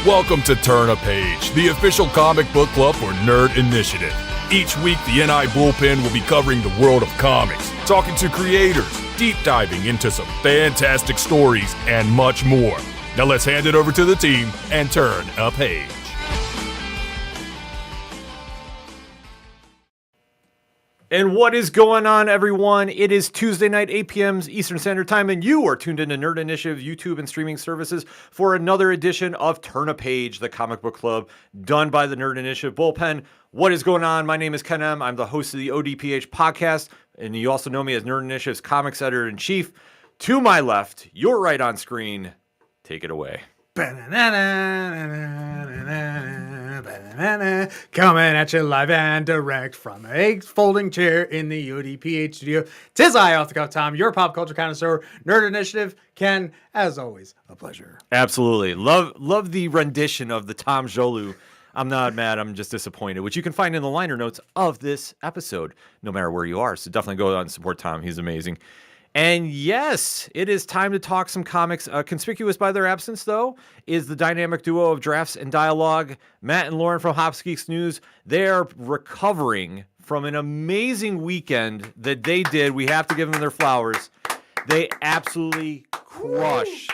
Welcome to Turn a Page, the official comic book club for Nerd Initiative. Each week, the NI Bullpen will be covering the world of comics, talking to creators, deep diving into some fantastic stories, and much more. Now let's hand it over to the team and turn a page. And what is going on, everyone? It is Tuesday night, 8 p.m. Eastern Standard Time, and you are tuned into Nerd Initiative YouTube and streaming services for another edition of Turn a Page, the comic book club done by the Nerd Initiative Bullpen. What is going on? My name is Ken M. I'm the host of the ODPH podcast, and you also know me as Nerd Initiative's comics editor-in-chief. To my left, your right on screen, take it away. Coming at you live and direct from a folding chair in the ODPH studio. Tis I, off the cuff Tom, your pop culture connoisseur, Nerd Initiative. Ken, as always, a pleasure. Absolutely. Love the rendition of the Tom Jolu. I'm not mad, I'm just disappointed, which you can find in the liner notes of this episode, no matter where you are. So definitely go out and support Tom. He's amazing. And yes, it is time to talk some comics. Conspicuous by their absence, though, is the dynamic duo of Drafts and Dialogue, Matt and Lauren from Hops Geeks News. They are recovering from an amazing weekend that they did. We have to give them their flowers. They absolutely crushed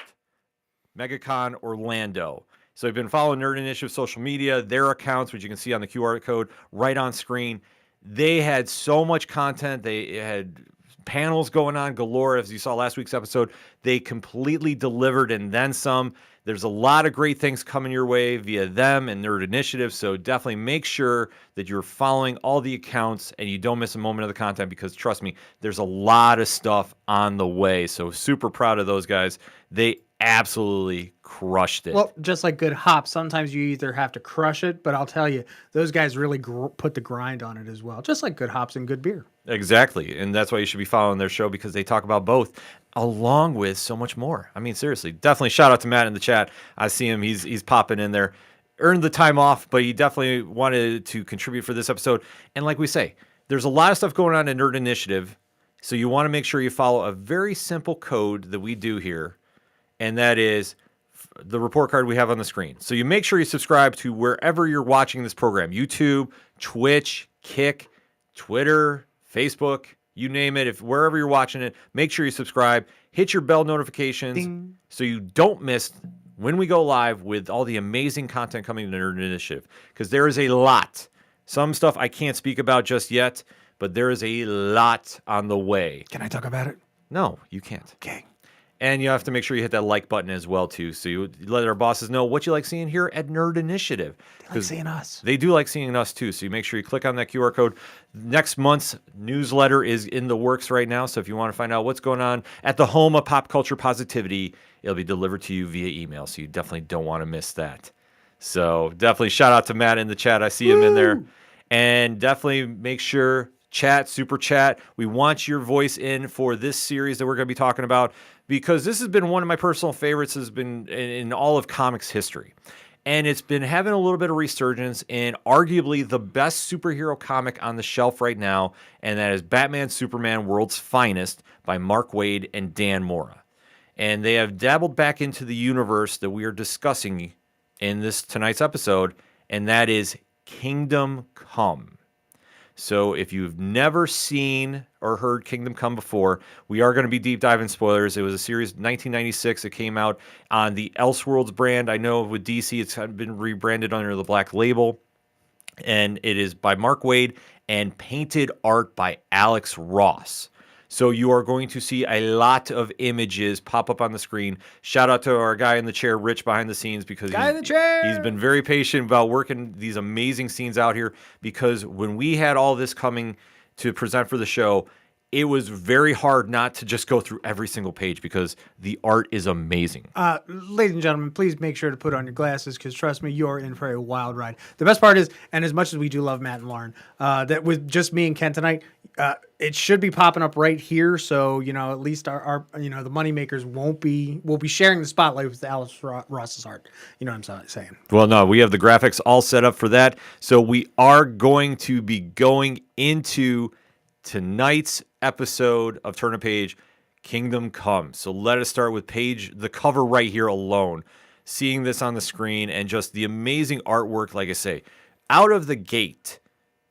MegaCon Orlando. So you've been following Nerd Initiative social media, their accounts, which you can see on the QR code right on screen. They had so much content. They had panels going on galore. As you saw last week's episode, they completely delivered and then some. There's a lot of great things coming your way via them and Nerd Initiative, so definitely make sure that you're following all the accounts and you don't miss a moment of the content, because trust me, there's a lot of stuff on the way. So super proud of those guys. They absolutely crushed it. Well, just like good hops, sometimes you either have to crush it, but I'll tell you, those guys really put the grind on it as well, just like good hops and good beer. Exactly, and that's why you should be following their show, because they talk about both, along with so much more. I mean, seriously, definitely shout out to Matt in the chat. I see him; he's popping in there. Earned the time off, but he definitely wanted to contribute for this episode. And like we say, there's a lot of stuff going on in Nerd Initiative, so you want to make sure you follow a very simple code that we do here, and that is the report card we have on the screen. So you make sure you subscribe to wherever you're watching this program: YouTube, Twitch, Kick, Twitter, Facebook, you name it. Wherever you're watching it, make sure you subscribe, hit your bell notifications Ding. So you don't miss when we go live with all the amazing content coming to Nerd Initiative, because there is a lot. Some stuff I can't speak about just yet, but there is a lot on the way. Can I talk about it? No, you can't. Okay. And you have to make sure you hit that like button as well, too, so you let our bosses know what you like seeing here at Nerd Initiative. They like seeing us. They do like seeing us, too, so you make sure you click on that QR code. Next month's newsletter is in the works right now, so if you want to find out what's going on at the home of pop culture positivity, it'll be delivered to you via email, so you definitely don't want to miss that. So definitely shout out to Matt in the chat. I see him in there. And definitely make sure, super chat. We want your voice in for this series that we're going to be talking about, because this has been one of my personal favorites, has been in all of comics history. And it's been having a little bit of resurgence in arguably the best superhero comic on the shelf right now, and that is Batman Superman World's Finest by Mark Waid and Dan Mora. And they have dabbled back into the universe that we are discussing in tonight's episode, and that is Kingdom Come. So if you've never seen or heard Kingdom Come before, we are going to be deep diving spoilers. It was a series 1996 that came out on the Elseworlds brand. I know with DC it's been rebranded under the Black Label, and it is by Mark Waid and painted art by Alex Ross. So you are going to see a lot of images pop up on the screen. Shout out to our guy in the chair, Rich, behind the scenes, because he's been very patient about working these amazing scenes out here, because when we had all this coming to present for the show, it was very hard not to just go through every single page, because the art is amazing. Ladies and gentlemen, please make sure to put on your glasses, because trust me, you're in for a wild ride. The best part is, and as much as we do love Matt and Lauren, that with just me and Ken tonight, it should be popping up right here. So, at least our the moneymakers we'll be sharing the spotlight with Alex Ross's art. You know what I'm saying? Well, no, we have the graphics all set up for that. So we are going to be going into tonight's episode of Turn a Page, Kingdom Come. So let us start with the cover right here alone. seeing this on the screen and just the amazing artwork. Like I say, out of the gate,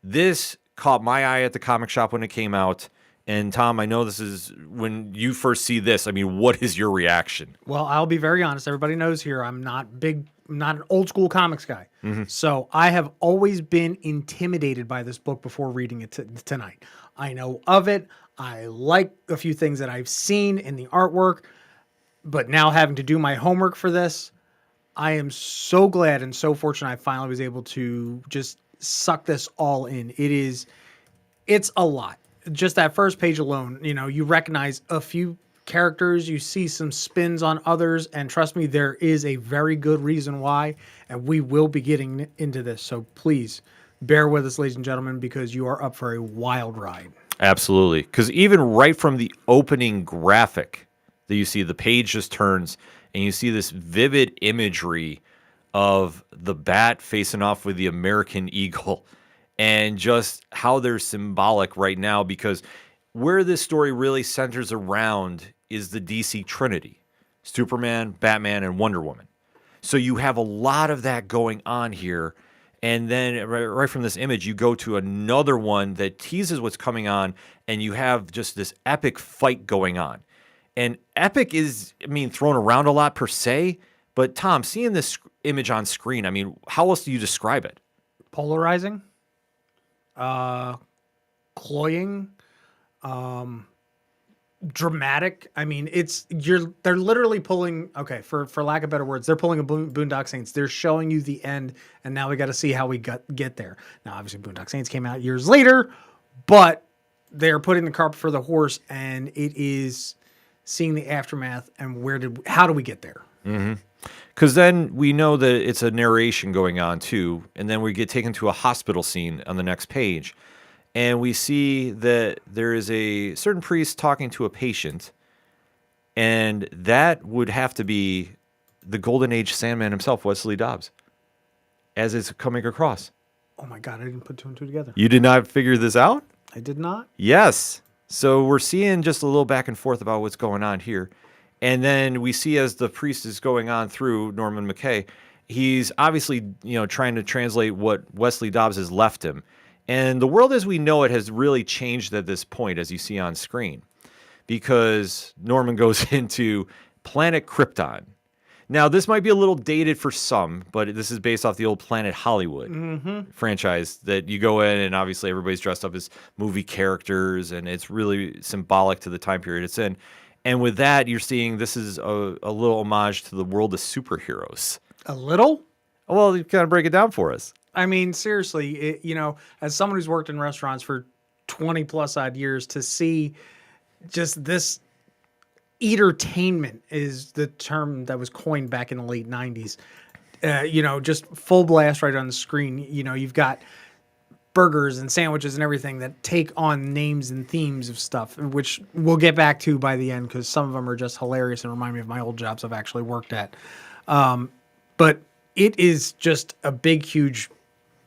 this caught my eye at the comic shop when it came out. And Tom, I know this is when you first see this. I mean, what is your reaction? Well, I'll be very honest. Everybody knows here I'm not an old school comics guy. So I have always been intimidated by this book before reading it tonight. I know of it. I like a few things that I've seen in the artwork, but now having to do my homework for this, I am so glad and so fortunate I finally was able to just suck this all in. It's a lot. Just that first page alone, you recognize a few characters, you see some spins on others, and trust me, there is a very good reason why, and we will be getting into this. So please bear with us, ladies and gentlemen, because you are up for a wild ride. Absolutely. Because even right from the opening graphic that you see, the page just turns and you see this vivid imagery of the bat facing off with the American eagle, and just how they're symbolic right now, because where this story really centers around is the DC Trinity: Superman, Batman, and Wonder Woman. So you have a lot of that going on here. And then right from this image, you go to another one that teases what's coming on, and you have just this epic fight going on. And epic is, thrown around a lot per se, but Tom, seeing this image on screen, how else do you describe it? Polarizing, cloying, dramatic. They're literally pulling, for lack of better words, they're pulling a Boondock Saints. They're showing you the end, and now we got to see how we get there. Now, obviously, Boondock Saints came out years later, but they're putting the cart before the horse, and it is seeing the aftermath and how do we get there? Because then we know that it's a narration going on too, and then we get taken to a hospital scene on the next page. And we see that there is a certain priest talking to a patient, and that would have to be the Golden Age Sandman himself, Wesley Dobbs, as it's coming across. Oh my God, I didn't put two and two together. You did not figure this out? I did not? Yes. So we're seeing just a little back and forth about what's going on here. And then we see as the priest is going on through Norman McKay, he's obviously, trying to translate what Wesley Dobbs has left him. And the world as we know it has really changed at this point, as you see on screen, because Norman goes into Planet Krypton. Now, this might be a little dated for some, but this is based off the old Planet Hollywood franchise that you go in, and obviously everybody's dressed up as movie characters, and it's really symbolic to the time period it's in. And with that, you're seeing this is a little homage to the world of superheroes. A little? Well, you kind of break it down for us. Seriously, as someone who's worked in restaurants for 20 plus odd years, to see just this entertainment is the term that was coined back in the late 90s. Just full blast right on the screen. You've got burgers and sandwiches and everything that take on names and themes of stuff, which we'll get back to by the end, because some of them are just hilarious and remind me of my old jobs I've actually worked at. But it is just a big, huge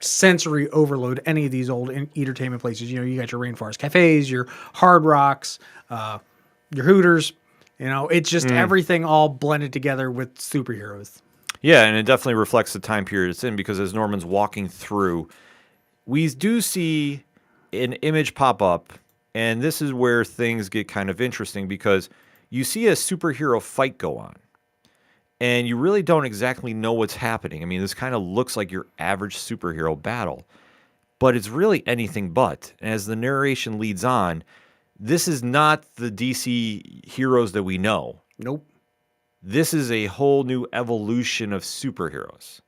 sensory overload. Any of these old entertainment places, you got your Rainforest Cafes, your Hard Rocks, your Hooters. It's just everything all blended together with superheroes. Yeah, and it definitely reflects the time period it's in, because as Norman's walking through, we do see an image pop up, and this is where things get kind of interesting, because you see a superhero fight go on, and you really don't exactly know what's happening. This kind of looks like your average superhero battle, but it's really anything but. And as the narration leads on, this is not the DC heroes that we know. Nope. This is a whole new evolution of superheroes.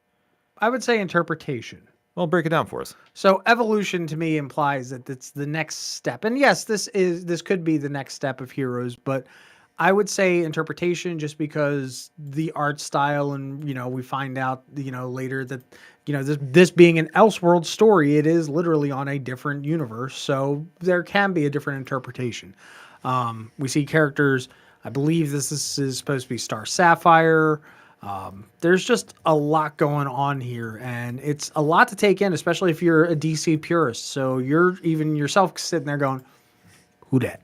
I would say interpretation. Well, break it down for us. So evolution to me implies that it's the next step. And yes, this could be the next step of heroes, but I would say interpretation, just because the art style, and we find out later that this being an Elseworld story, it is literally on a different universe, so there can be a different interpretation. We see characters. I believe this is supposed to be Star Sapphire. There's just a lot going on here, and it's a lot to take in, especially if you're a DC purist. So you're even yourself sitting there going, "Who dat?"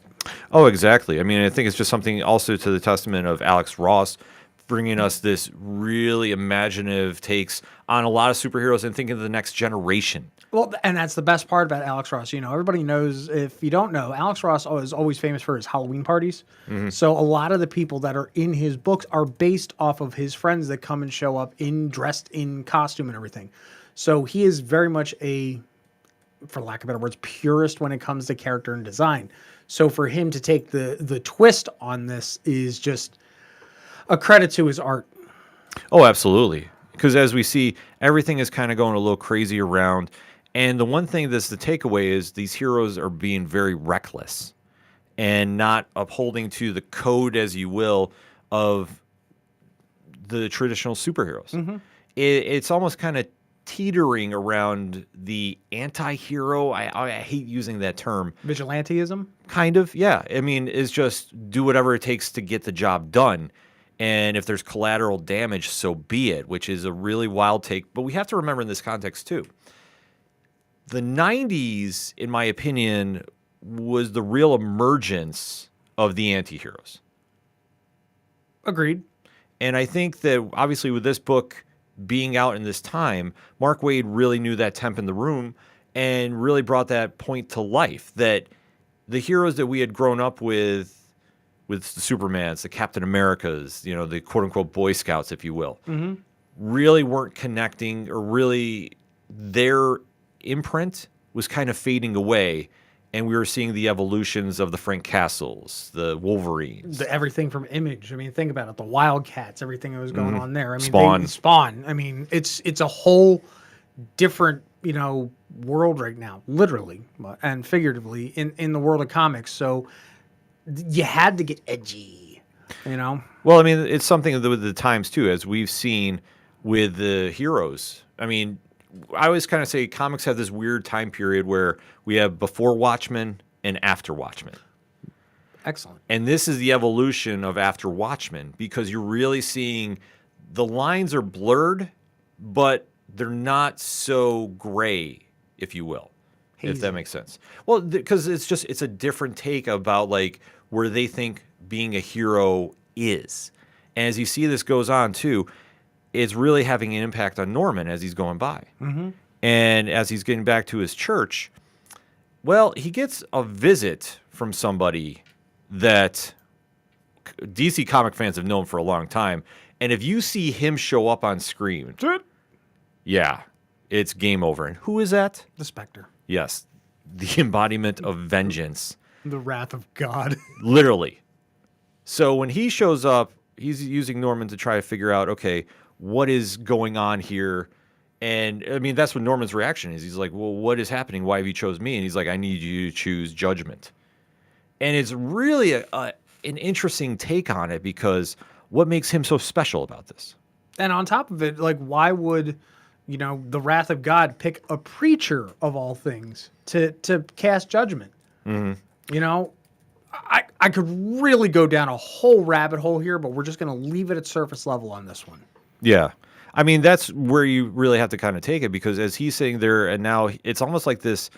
Oh, exactly. I think it's just something also to the testament of Alex Ross bringing us this really imaginative takes on a lot of superheroes and thinking of the next generation. Well, and that's the best part about Alex Ross. Everybody knows, if you don't know, Alex Ross is always famous for his Halloween parties. So a lot of the people that are in his books are based off of his friends that come and show up dressed in costume and everything. So he is very much for lack of better words, purist when it comes to character and design. So for him to take the twist on this is just a credit to his art. Oh, absolutely. Because as we see, everything is kind of going a little crazy around. And the one thing that's the takeaway is these heroes are being very reckless and not upholding to the code, as you will, of the traditional superheroes. It's almost kind of teetering around the anti-hero. I hate using that term. Vigilanteism? Kind of, yeah. I mean, it's just do whatever it takes to get the job done. And if there's collateral damage, so be it, which is a really wild take. But we have to remember in this context, too, the 90s, in my opinion, was the real emergence of the anti-heroes. Agreed. And I think that, obviously, with this book being out in this time, Mark Waid really knew that temp in the room and really brought that point to life, that the heroes that we had grown up with the Supermans, the Captain Americas, the quote-unquote Boy Scouts, if you will, really weren't connecting, or really their imprint was kind of fading away, and we were seeing the evolutions of the Frank Castles, the Wolverines. Everything from Image. I mean, think about it. The Wildcats, everything that was going on there. I mean, Spawn. Spawn. I mean, it's a whole different, world right now, literally and figuratively in the world of comics. So you had to get edgy, Well, I mean, it's something with the times, too, as we've seen with the heroes. I mean, I always kind of say comics have this weird time period where we have before Watchmen and after Watchmen. Excellent. And this is the evolution of after Watchmen, because you're really seeing the lines are blurred, but they're not so gray, if you will. If that makes sense. Well, because it's a different take about where they think being a hero is. And as you see this goes on too, it's really having an impact on Norman as he's going by. And as he's getting back to his church, well, he gets a visit from somebody that DC comic fans have known for a long time. And if you see him show up on screen, yeah, it's game over. And who is that? The Spectre. Yes, the embodiment of vengeance. The wrath of God. Literally. So when he shows up, he's using Norman to try to figure out, okay, what is going on here? And, I mean, that's what Norman's reaction is. He's like, well, what is happening? Why have you chose me? And he's like, I need you to choose judgment. And it's really an interesting take on it, because what makes him so special about this? And on top of it, why would... the wrath of God pick a preacher of all things to cast judgment. I could really go down a whole rabbit hole here, but we're just going to leave it at surface level on this one. Yeah. I mean, that's where you really have to kind of take it, because as he's sitting there and now it's almost like this,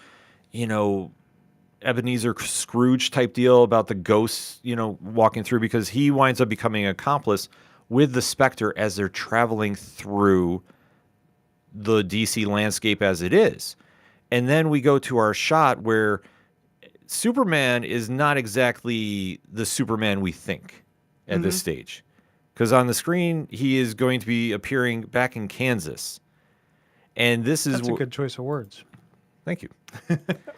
Ebenezer Scrooge type deal about the ghosts, walking through, because he winds up becoming an accomplice with the Spectre as they're traveling through the DC landscape as it is. And then we go to our shot where Superman is not exactly the Superman we think at this stage. Because on the screen, he is going to be appearing back in Kansas. And this is... That's a good choice of words. Thank you.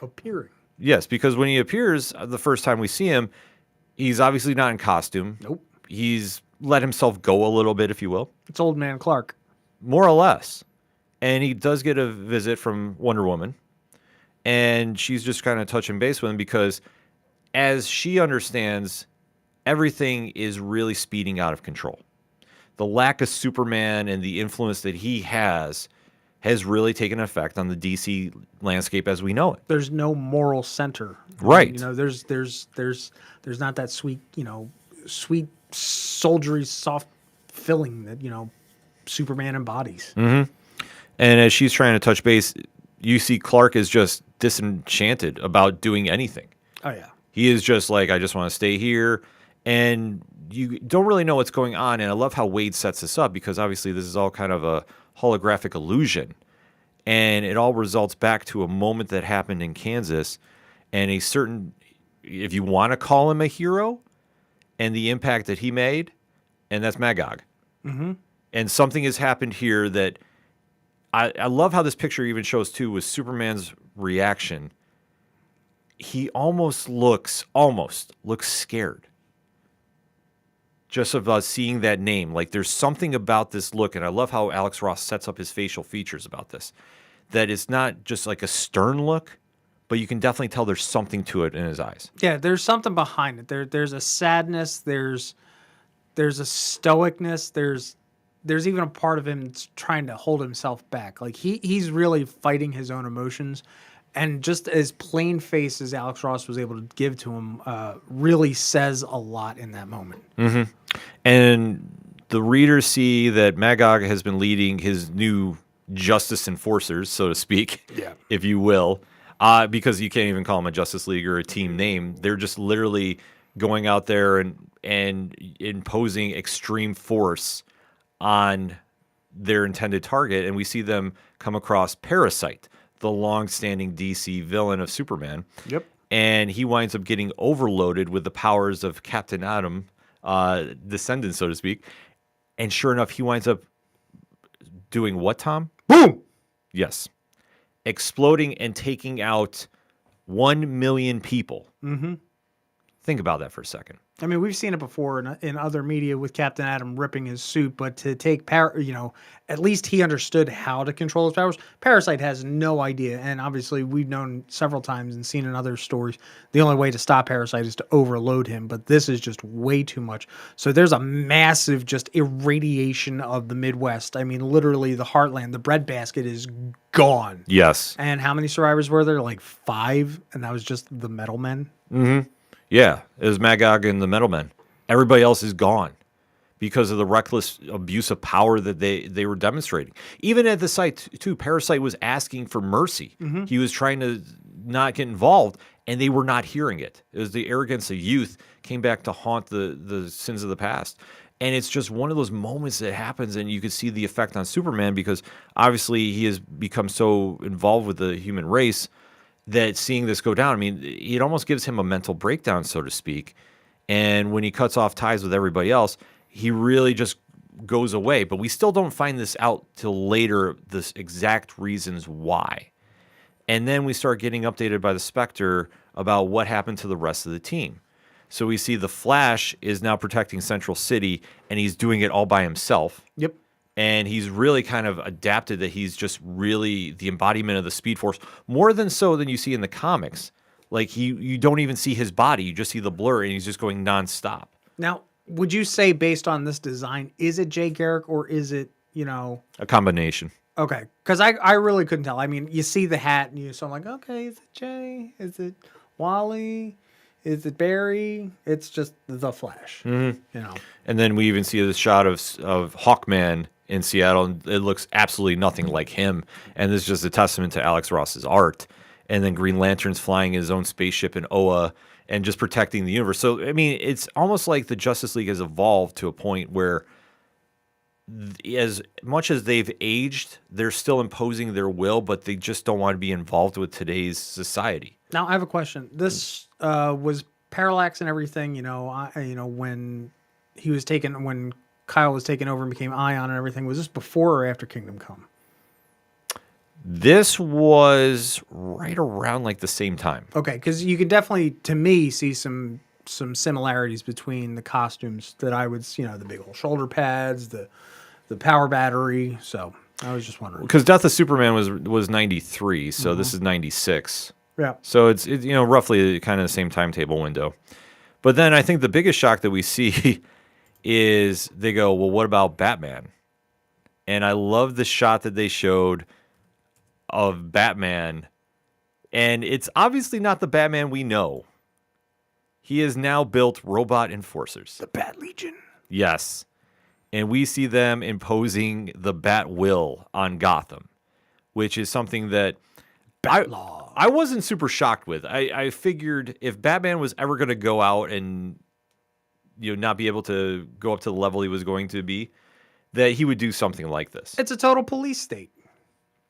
Appearing. Yes, because when he appears, the first time we see him, he's obviously not in costume. Nope. He's let himself go a little bit, if you will. It's Old Man Clark. More or less. And he does get a visit from Wonder Woman. And she's just kind of touching base with him, because as she understands, everything is really speeding out of control. The lack of Superman and the influence that he has really taken effect on the DC landscape as we know it. There's no moral center. Right. There's not that sweet, sweet soldiery soft filling that, Superman embodies. Mm-hmm. And as she's trying to touch base, you see Clark is just disenchanted about doing anything. Oh, yeah. He is just like, I just want to stay here. And you don't really know what's going on. And I love how Waid sets this up because obviously this is all kind of a holographic illusion. And it all results back to a moment that happened in Kansas and a certain, if you want to call him a hero, and the impact that he made, and that's Magog. Mm-hmm. And something has happened here that I love how this picture even shows too with Superman's reaction. He almost looks scared. Just of us seeing that name. Like there's something about this look, and I love how Alex Ross sets up his facial features about this. That it's not just like a stern look, but you can definitely tell there's something to it in his eyes. Yeah, there's something behind it. There's a sadness, there's a stoicness, there's even a part of him that's trying to hold himself back. Like he's really fighting his own emotions. And just as plain face as Alex Ross was able to give to him really says a lot in that moment. Mm-hmm. And the readers see that Magog has been leading his new justice enforcers, so to speak, if you will, because you can't even call them a Justice League or a team name. They're just literally going out there and imposing extreme force on their intended target. And we see them come across Parasite, the long-standing DC villain of Superman. Yep. And he winds up getting overloaded with the powers of Captain Atom, descendant, so to speak. And sure enough, he winds up doing what, Tom? Boom! Yes. Exploding and taking out 1 million people. Mm-hmm. Think about that for a second. I mean, we've seen it before in other media with Captain Atom ripping his suit, but to take at least he understood how to control his powers. Parasite has no idea, and obviously we've known several times and seen in other stories the only way to stop Parasite is to overload him, but this is just way too much. So there's a massive just irradiation of the Midwest. I mean, literally the heartland, the breadbasket is gone. Yes. And how many survivors were there? Like 5, and that was just the Metal Men. Mm-hmm. Yeah, it was Magog and the Metal Men. Everybody else is gone because of the reckless abuse of power that they were demonstrating. Even at the site, too, Parasite was asking for mercy. Mm-hmm. He was trying to not get involved, and they were not hearing it. It was the arrogance of youth came back to haunt the sins of the past. And it's just one of those moments that happens, and you can see the effect on Superman because obviously he has become so involved with the human race that seeing this go down, I mean, it almost gives him a mental breakdown, so to speak. And when he cuts off ties with everybody else, he really just goes away. But we still don't find this out till later, the exact reasons why. And then we start getting updated by the Spectre about what happened to the rest of the team. So we see the Flash is now protecting Central City, and he's doing it all by himself. Yep. And he's really kind of adapted that he's just really the embodiment of the Speed Force, more than so than you see in the comics. Like you don't even see his body, you just see the blur, and he's just going nonstop. Now, would you say based on this design, is it Jay Garrick or is it, a combination? Okay, because I really couldn't tell. I mean, you see the hat, and so I'm like, okay, is it Jay? Is it Wally? Is it Barry? It's just the Flash, Mm-hmm. And then we even see the shot of Hawkman in Seattle, and it looks absolutely nothing like him. And this is just a testament to Alex Ross's art. And then Green Lantern's flying his own spaceship in Oa and just protecting the universe. So, I mean, it's almost like the Justice League has evolved to a point where as much as they've aged, they're still imposing their will, but they just don't want to be involved with today's society. Now, I have a question. This was Parallax and everything, when he was when Kyle was taken over and became Ion and everything. Was this before or after Kingdom Come? This was right around like the same time. Okay, because you can definitely, to me, see some similarities between the costumes that I would, the big old shoulder pads, the power battery. So I was just wondering. Because Death of Superman was 93, so this is 96. Yeah. So it's roughly kind of the same timetable window. But then I think the biggest shock that we see is they go, well, what about Batman? And I love the shot that they showed of Batman. And it's obviously not the Batman we know. He has now built robot enforcers. The Bat Legion. Yes. And we see them imposing the Bat Will on Gotham, which is something that I wasn't super shocked with. I figured if Batman was ever going to go out and not be able to go up to the level he was going to be, that he would do something like this. It's a total police state.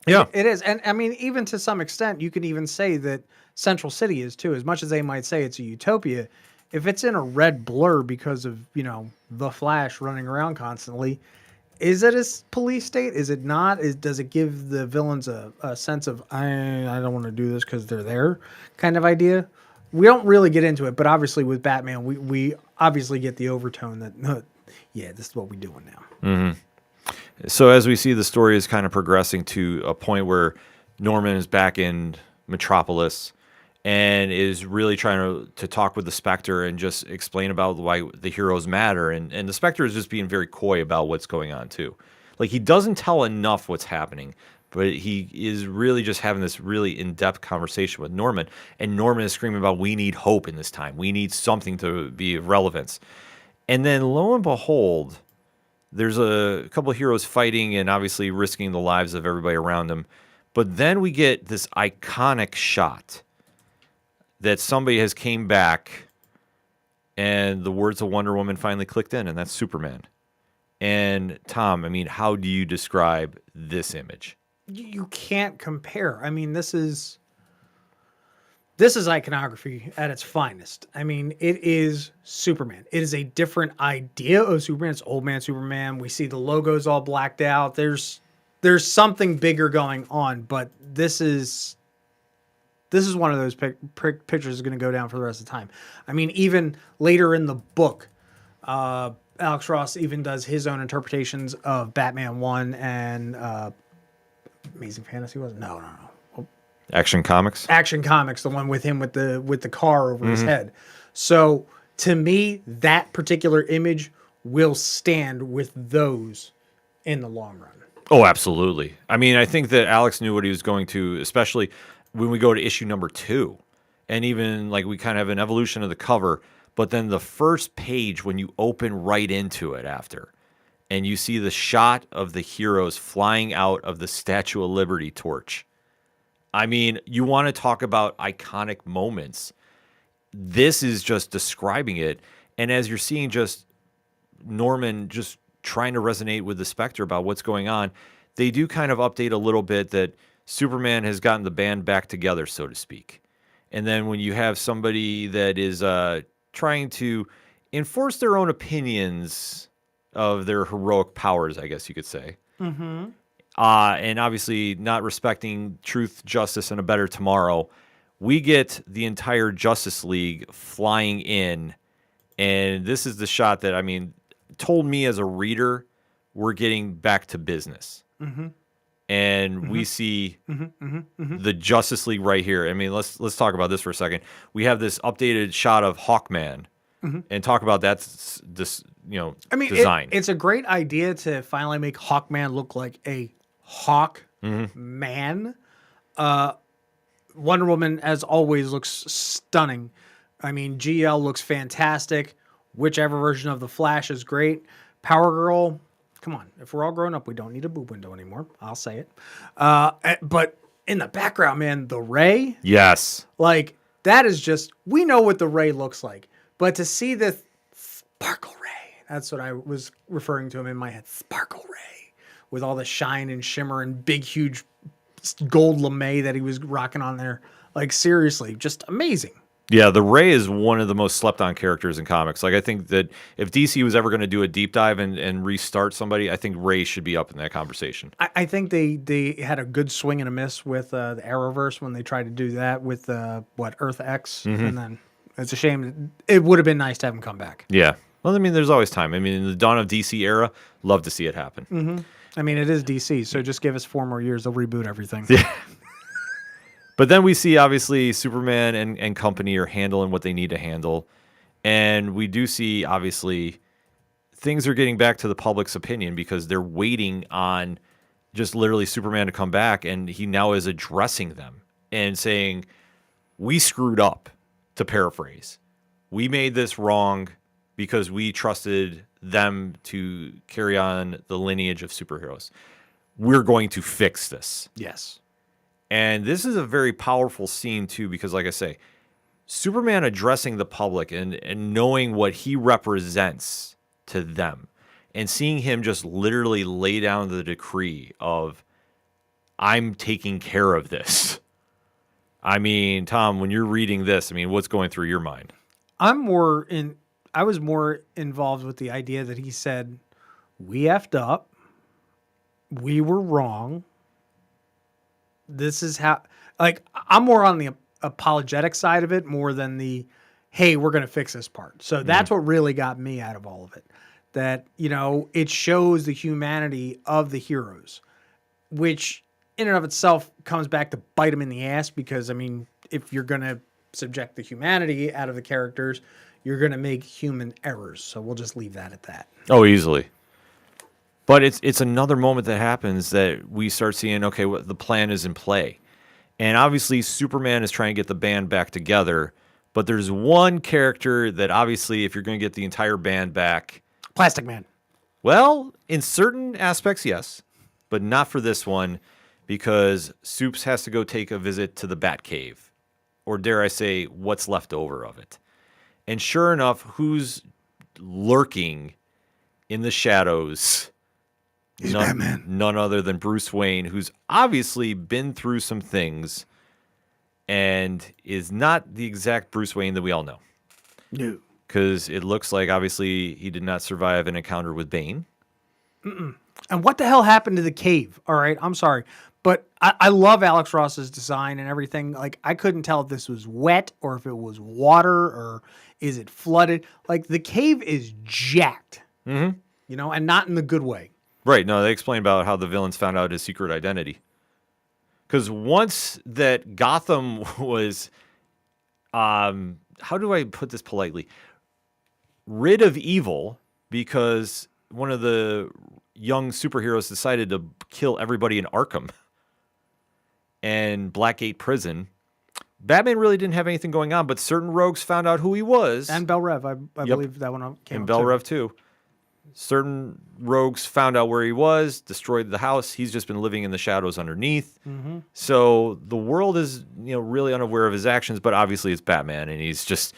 Yeah. It is. And I mean, even to some extent, you could even say that Central City is too. As much as they might say it's a utopia, if it's in a red blur because of, the Flash running around constantly, is it a police state? Is it not? Does it give the villains a sense of, I don't want to do this because they're there kind of idea? We don't really get into it, but obviously with Batman, we obviously get the overtone that, yeah, this is what we're doing now. So as we see, the story is kind of progressing to a point where Norman is back in Metropolis and is really trying to talk with the Spectre and just explain about why the heroes matter. And the Spectre is just being very coy about what's going on, too. Like, he doesn't tell enough what's happening, but he is really just having this really in-depth conversation with Norman. And Norman is screaming about, we need hope in this time. We need something to be of relevance. And then, lo and behold, there's a couple of heroes fighting and obviously risking the lives of everybody around them. But then we get this iconic shot that somebody has came back and the words of Wonder Woman finally clicked in, and that's Superman. And Tom, I mean, how do you describe this image? You can't compare. I mean, this is iconography at its finest. I mean, it is Superman. It is a different idea of Superman. It's old man Superman. We see the logos all blacked out. There's something bigger going on, but this is one of those pictures that's going to go down for the rest of the time. I mean, even later in the book, Alex Ross even does his own interpretations of Batman 1 and Amazing Fantasy, was it? No. Action Comics, the one with him with the car over his head. So to me, that particular image will stand with those in the long run. Oh, absolutely. I mean, I think that Alex knew what he was going to, especially when we go to issue number 2, and even like we kind of have an evolution of the cover, but then the first page when you open right into it after, and you see the shot of the heroes flying out of the Statue of Liberty torch. I mean, you want to talk about iconic moments. This is just describing it. And as you're seeing just Norman just trying to resonate with the Spectre about what's going on, they do kind of update a little bit that Superman has gotten the band back together, so to speak. And then when you have somebody that is trying to enforce their own opinions of their heroic powers, I guess you could say, and obviously not respecting truth, justice, and a better tomorrow, we get the entire Justice League flying in. And this is the shot that, I mean, told me as a reader, we're getting back to business. And we see the Justice League right here. I mean, let's talk about this for a second. We have this updated shot of Hawkman, and talk about this design. It's a great idea to finally make Hawkman look like a Hawk man. Wonder Woman, as always, looks stunning. I mean, GL looks fantastic. Whichever version of the Flash is great. Power Girl. Come on, if we're all grown up, we don't need a boob window anymore. I'll say it. But in the background, man, the Ray. Yes. Like, that is just, we know what the Ray looks like. But to see the Sparkle Ray, that's what I was referring to him in my head. Sparkle Ray. With all the shine and shimmer and big, huge gold lame that he was rocking on there. Like, seriously, just amazing. Yeah, the Ray is one of the most slept-on characters in comics. Like, I think that if DC was ever going to do a deep dive and restart somebody, I think Ray should be up in that conversation. I think they had a good swing and a miss with the Arrowverse when they tried to do that with, Earth X. And then it's a shame. It would have been nice to have him come back. Yeah. Well, I mean, there's always time. I mean, in the dawn of DC era, love to see it happen. I mean, it is DC, so just give us 4 more years. They'll reboot everything. Yeah. But then we see, obviously, Superman and company are handling what they need to handle. And we do see, obviously, things are getting back to the public's opinion because they're waiting on just literally Superman to come back. And he now is addressing them and saying, we screwed up, to paraphrase. We made this wrong because we trusted them to carry on the lineage of superheroes. We're going to fix this. Yes. And this is a very powerful scene, too, because, like I say, Superman addressing the public and knowing what he represents to them and seeing him just literally lay down the decree of, I'm taking care of this. I mean, Tom, when you're reading this, I mean, what's going through your mind? I was more involved with the idea that he said, we effed up. We were wrong. This is how, like, I'm more on the apologetic side of it more than the, hey, we're going to fix this part. So that's what really got me out of all of it. That, you know, it shows the humanity of the heroes, which in and of itself comes back to bite them in the ass because, I mean, if you're going to subject the humanity out of the characters, you're going to make human errors. So we'll just leave that at that. Oh, easily. But it's another moment that happens that we start seeing, okay, what the plan is in play. And obviously Superman is trying to get the band back together, but there's one character that obviously if you're going to get the entire band back, Plastic Man. well, in certain aspects, yes, but not for this one because Supes has to go take a visit to the Batcave, or dare I say, what's left over of it. And sure enough, who's lurking in the shadows? He's Batman. None other than Bruce Wayne, who's obviously been through some things and is not the exact Bruce Wayne that we all know. No. Because it looks like, obviously, he did not survive an encounter with Bane. And what the hell happened to the cave? All right, I'm sorry. But I love Alex Ross's design and everything. Like, I couldn't tell if this was wet or if it was water or is it flooded. Like, the cave is jacked, you know, and not in the good way. Right. No, they explain about how the villains found out his secret identity. Because once that Gotham was, how do I put this politely? Rid of evil because one of the young superheroes decided to kill everybody in Arkham and Blackgate Prison. Batman really didn't have anything going on, but certain rogues found out who he was. And Bell Rev, I believe that one came and up Bell too. Rev too. Certain rogues found out where he was, destroyed the house. He's just been living in the shadows underneath. So the world is, you know, really unaware of his actions, but obviously it's Batman, and he's just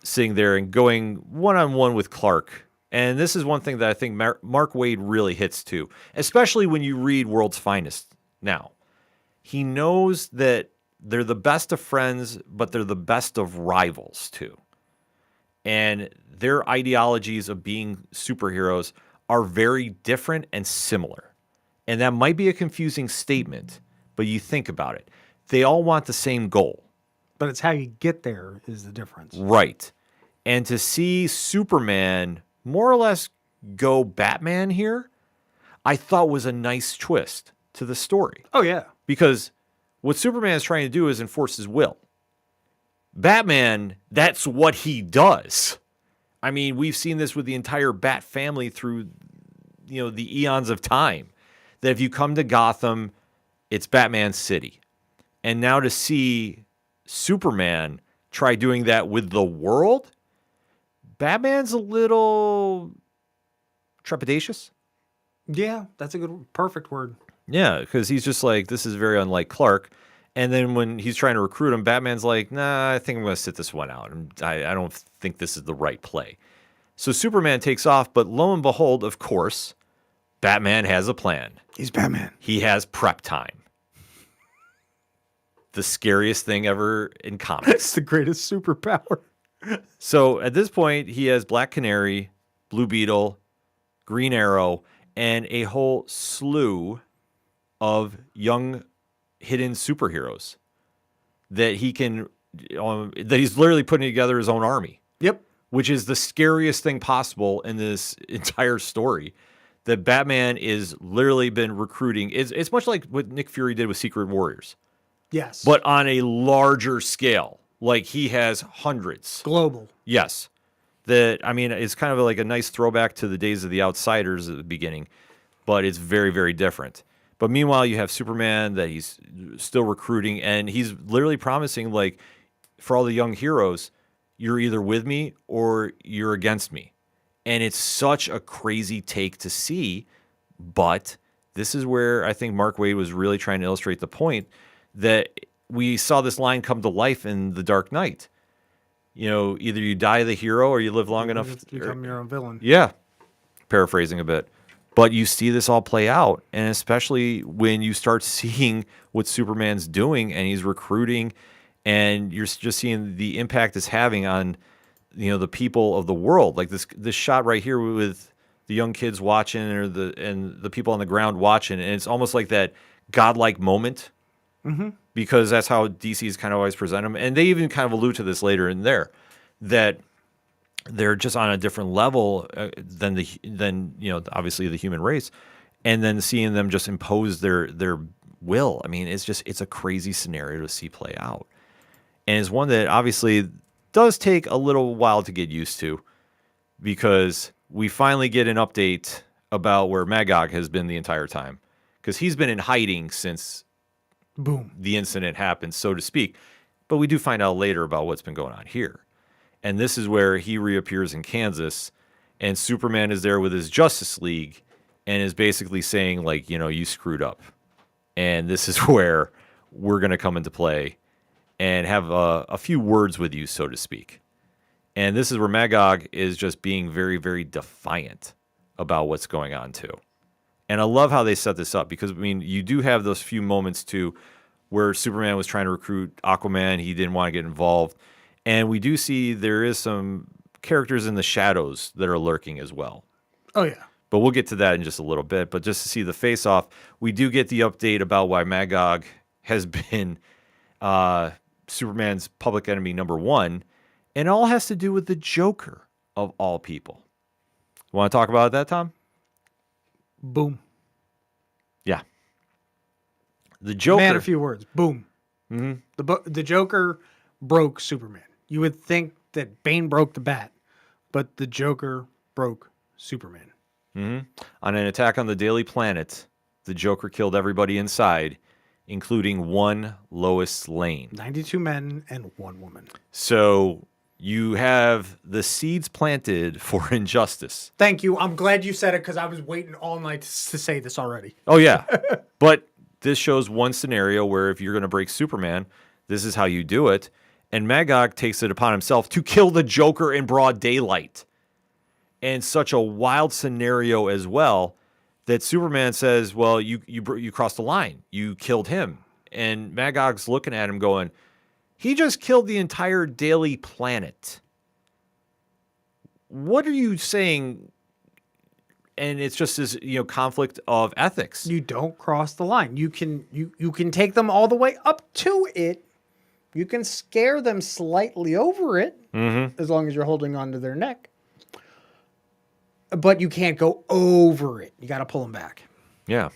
sitting there and going one-on-one with Clark. And this is one thing that I think Mark Waid really hits too, especially when you read World's Finest now. He knows that they're the best of friends, but they're the best of rivals too. And their ideologies of being superheroes are very different and similar. And that might be a confusing statement, but you think about it. They all want the same goal. But it's how you get there is the difference. Right. And to see Superman more or less go Batman here, I thought was a nice twist to the story. Oh, yeah. Because what Superman is trying to do is enforce his will. Batman, that's what he does. I mean, we've seen this with the entire Bat family through, you know, the eons of time. That if you come to Gotham, it's Batman City. And now to see Superman try doing that with the world, Batman's a little trepidatious. Yeah, that's a good, perfect word. Yeah, because he's just like, this is very unlike Clark. And then when he's trying to recruit him, Batman's like, nah, I think I'm going to sit this one out. I don't think this is the right play. So Superman takes off, but lo and behold, of course, Batman has a plan. He's Batman. He has prep time. The scariest thing ever in comics. It's the greatest superpower. So at this point, he has Black Canary, Blue Beetle, Green Arrow, and a whole slew of young hidden superheroes that he can, that he's literally putting together his own army. Yep. Which is the scariest thing possible in this entire story. That Batman is literally been recruiting. It's much like what Nick Fury did with Secret Warriors. Yes. But on a larger scale. Like he has hundreds. Global. Yes. That, I mean, it's kind of like a nice throwback to the days of the Outsiders at the beginning. But it's very, very different. But meanwhile, you have Superman that he's still recruiting. And he's literally promising, like, for all the young heroes, you're either with me or you're against me. And it's such a crazy take to see. But this is where I think Mark Waid was really trying to illustrate the point that we saw this line come to life in The Dark Knight. either you die the hero or you live long enough to become your own villain. Yeah, paraphrasing a bit. But you see this all play out, and especially when you start seeing what Superman's doing and he's recruiting, and you're just seeing the impact it's having on, the people of the world. Like this shot right here with the young kids watching and the people on the ground watching, and it's almost like that godlike moment, because that's how DC's kind of always present them. And they even kind of allude to this later in there, that they're just on a different level than obviously the human race, and then seeing them just impose their will. I mean, it's a crazy scenario to see play out, and it's one that obviously does take a little while to get used to, because we finally get an update about where Magog has been the entire time, because he's been in hiding since the incident happened, so to speak. But we do find out later about what's been going on here. And this is where he reappears in Kansas, and Superman is there with his Justice League and is basically saying, like, you screwed up. And this is where we're going to come into play and have a few words with you, so to speak. And this is where Magog is just being very, very defiant about what's going on, too. And I love how they set this up, because, you do have those few moments, too, where Superman was trying to recruit Aquaman. He didn't want to get involved. And we do see there is some characters in the shadows that are lurking as well. Oh, yeah. But we'll get to that in just a little bit. But just to see the face-off, we do get the update about why Magog has been Superman's public enemy number one. And it all has to do with the Joker, of all people. Want to talk about that, Tom? Boom. Yeah. The Joker. Man, a few words. Boom. Mm-hmm. The Joker broke Superman. You would think that Bane broke the bat, but the Joker broke Superman. Mm-hmm. On an attack on the Daily Planet, the Joker killed everybody inside, including one Lois Lane. 92 men and 1 woman. So you have the seeds planted for injustice. Thank you. I'm glad you said it, because I was waiting all night to say this already. Oh, yeah. But this shows one scenario where if you're going to break Superman, this is how you do it. And Magog takes it upon himself to kill the Joker in broad daylight. And such a wild scenario as well, that Superman says, well, you crossed the line. You killed him. And Magog's looking at him going, he just killed the entire Daily Planet. What are you saying? And it's just this, conflict of ethics. You don't cross the line. You can take them all the way up to it. You can scare them slightly over it, as long as you're holding onto their neck. But you can't go over it. You got to pull them back. Yeah.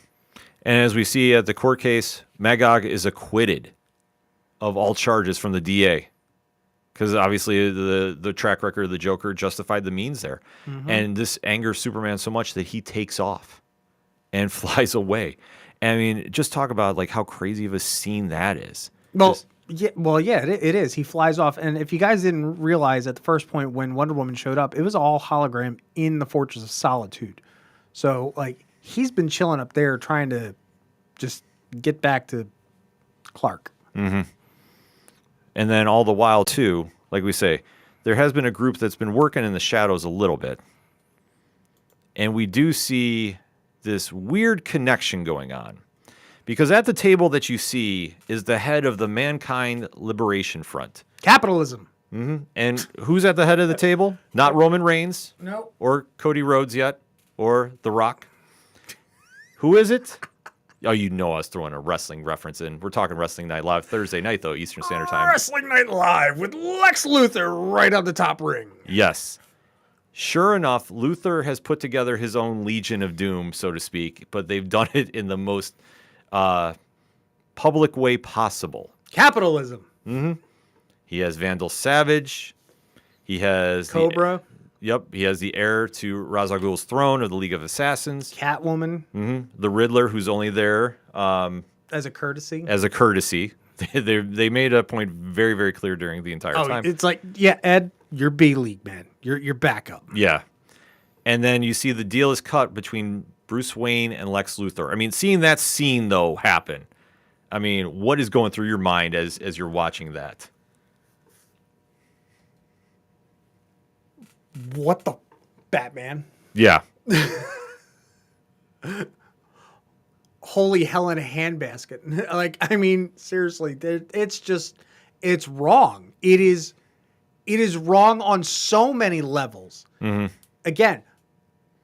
And as we see at the court case, Magog is acquitted of all charges from the DA. Because obviously the track record of the Joker justified the means there. And this angers Superman so much that he takes off and flies away. And just talk about like how crazy of a scene that is. It is. He flies off. And if you guys didn't realize at the first point when Wonder Woman showed up, it was all hologram in the Fortress of Solitude. So, like, he's been chilling up there trying to just get back to Clark. Mm-hmm. And then all the while, too, like we say, there has been a group that's been working in the shadows a little bit. And we do see this weird connection going on. Because at the table that you see is the head of the Mankind Liberation Front. Capitalism. Mm-hmm. And who's at the head of the table? Not Roman Reigns. No. Or Cody Rhodes yet. Or The Rock. Who is it? Oh, I was throwing a wrestling reference in. We're talking Wrestling Night Live Thursday night, though, Eastern Standard Time. Wrestling Night Live with Lex Luthor right on the top ring. Yes. Sure enough, Luthor has put together his own Legion of Doom, so to speak, but they've done it in the most public way possible. Capitalism. Mm-hmm. He has Vandal Savage. He has Cobra. He has the heir to Ra's al Ghul's throne of the League of Assassins. Catwoman. Mm-hmm. The Riddler, who's only there as a courtesy. They made a point very, very clear during the entire time. It's like, yeah, Ed, you're B-League, man. You're backup. Yeah. And then you see the deal is cut between Bruce Wayne and Lex Luthor. Seeing that scene, though, happen, what is going through your mind as you're watching that? what the Batman? Yeah. Holy hell in a handbasket. Like, I mean, seriously, it's wrong. It is wrong on so many levels. Again,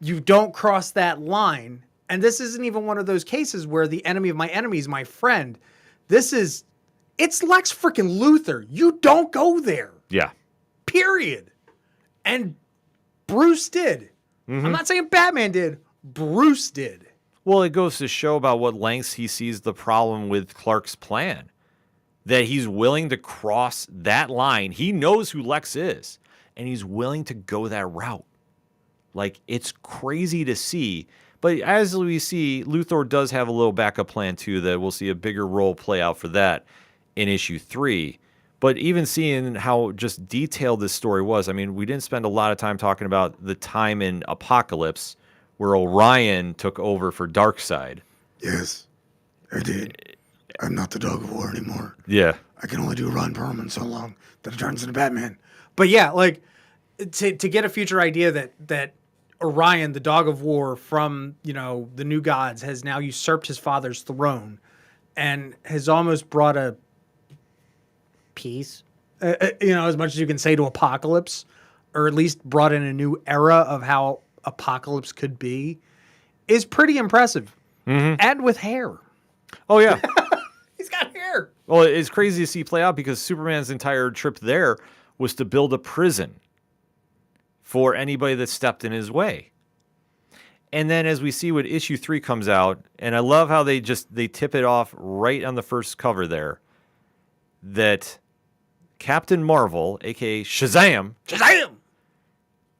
you don't cross that line. And this isn't even one of those cases where the enemy of my enemy is my friend. It's Lex freaking Luthor. You don't go there. Yeah. Period. And Bruce did. I'm not saying Batman did. Bruce did. Well, it goes to show about what lengths he sees the problem with Clark's plan. That he's willing to cross that line. He knows who Lex is, and he's willing to go that route. Like, it's crazy to see. But as we see, Luthor does have a little backup plan, too, that we'll see a bigger role play out for that in issue 3. But even seeing how just detailed this story was, I mean, we didn't spend a lot of time talking about the time in Apocalypse where Orion took over for Darkseid. Yes, I did. I'm not the Dog of War anymore. Yeah. I can only do Ron Perlman so long that it turns into Batman. But yeah, like, to get a future idea that Orion, the Dog of War from, the New Gods, has now usurped his father's throne and has almost brought a peace, as much as you can say, to Apocalypse, or at least brought in a new era of how Apocalypse could be, is pretty impressive. And with hair. Oh, yeah. He's got hair. Well, it's crazy to see play out because Superman's entire trip there was to build a prison for anybody that stepped in his way. And then as we see what issue 3 comes out, and I love how they tip it off right on the first cover there, that Captain Marvel, a.k.a. Shazam,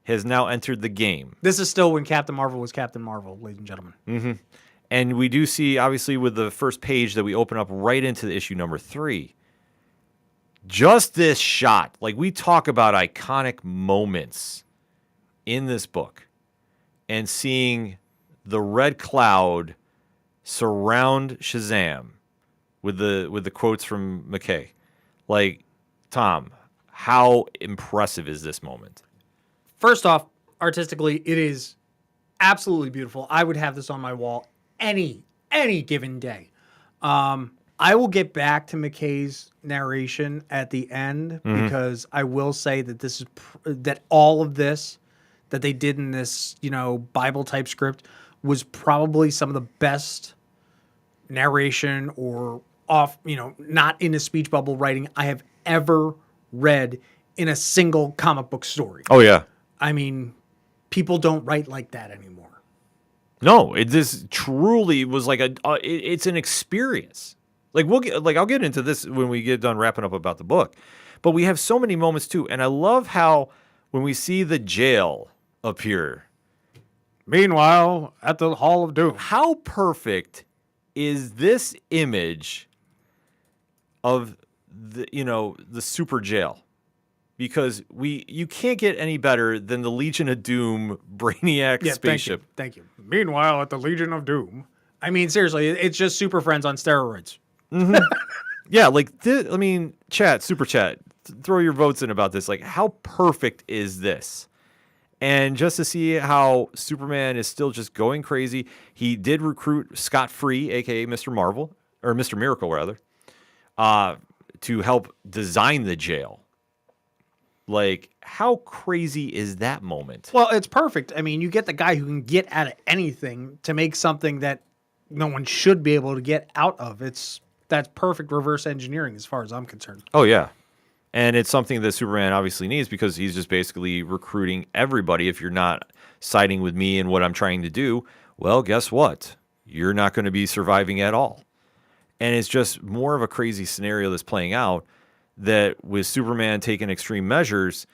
has now entered the game. This is still when Captain Marvel was Captain Marvel, ladies and gentlemen. And we do see, obviously, with the first page that we open up right into the issue number 3, just this shot. Like, we talk about iconic moments in this book, and seeing the red cloud surround Shazam with the quotes from McKay. Like, Tom, how impressive is this moment? First off, artistically, it is absolutely beautiful. I would have this on my wall any given day. I will get back to McKay's narration at the end because I will say that this is that all of this that they did in this, Bible type script was probably some of the best narration or not in a speech bubble writing I have ever read in a single comic book story. Oh, yeah. I mean, people don't write like that anymore. No, this truly was like it's an experience. Like I'll get into this when we get done wrapping up about the book, but we have so many moments too, and I love how when we see the jail appear. Meanwhile, at the Hall of Doom, how perfect is this image of the super jail? Because you can't get any better than the Legion of Doom Brainiac spaceship. Thank you. Meanwhile, at the Legion of Doom. I mean, seriously, it's just Super Friends on steroids. Yeah, like, super chat, throw your votes in about this. Like, how perfect is this? And just to see how Superman is still just going crazy. He did recruit Scott Free, a.k.a. Mr. Marvel, or Mr. Miracle, rather, to help design the jail. Like, how crazy is that moment? Well, it's perfect. I mean, you get the guy who can get out of anything to make something that no one should be able to get out of. That's perfect reverse engineering as far as I'm concerned. Oh, yeah. And it's something that Superman obviously needs because he's just basically recruiting everybody. If you're not siding with me and what I'm trying to do, well, guess what? You're not going to be surviving at all. And it's just more of a crazy scenario that's playing out that with Superman taking extreme measures,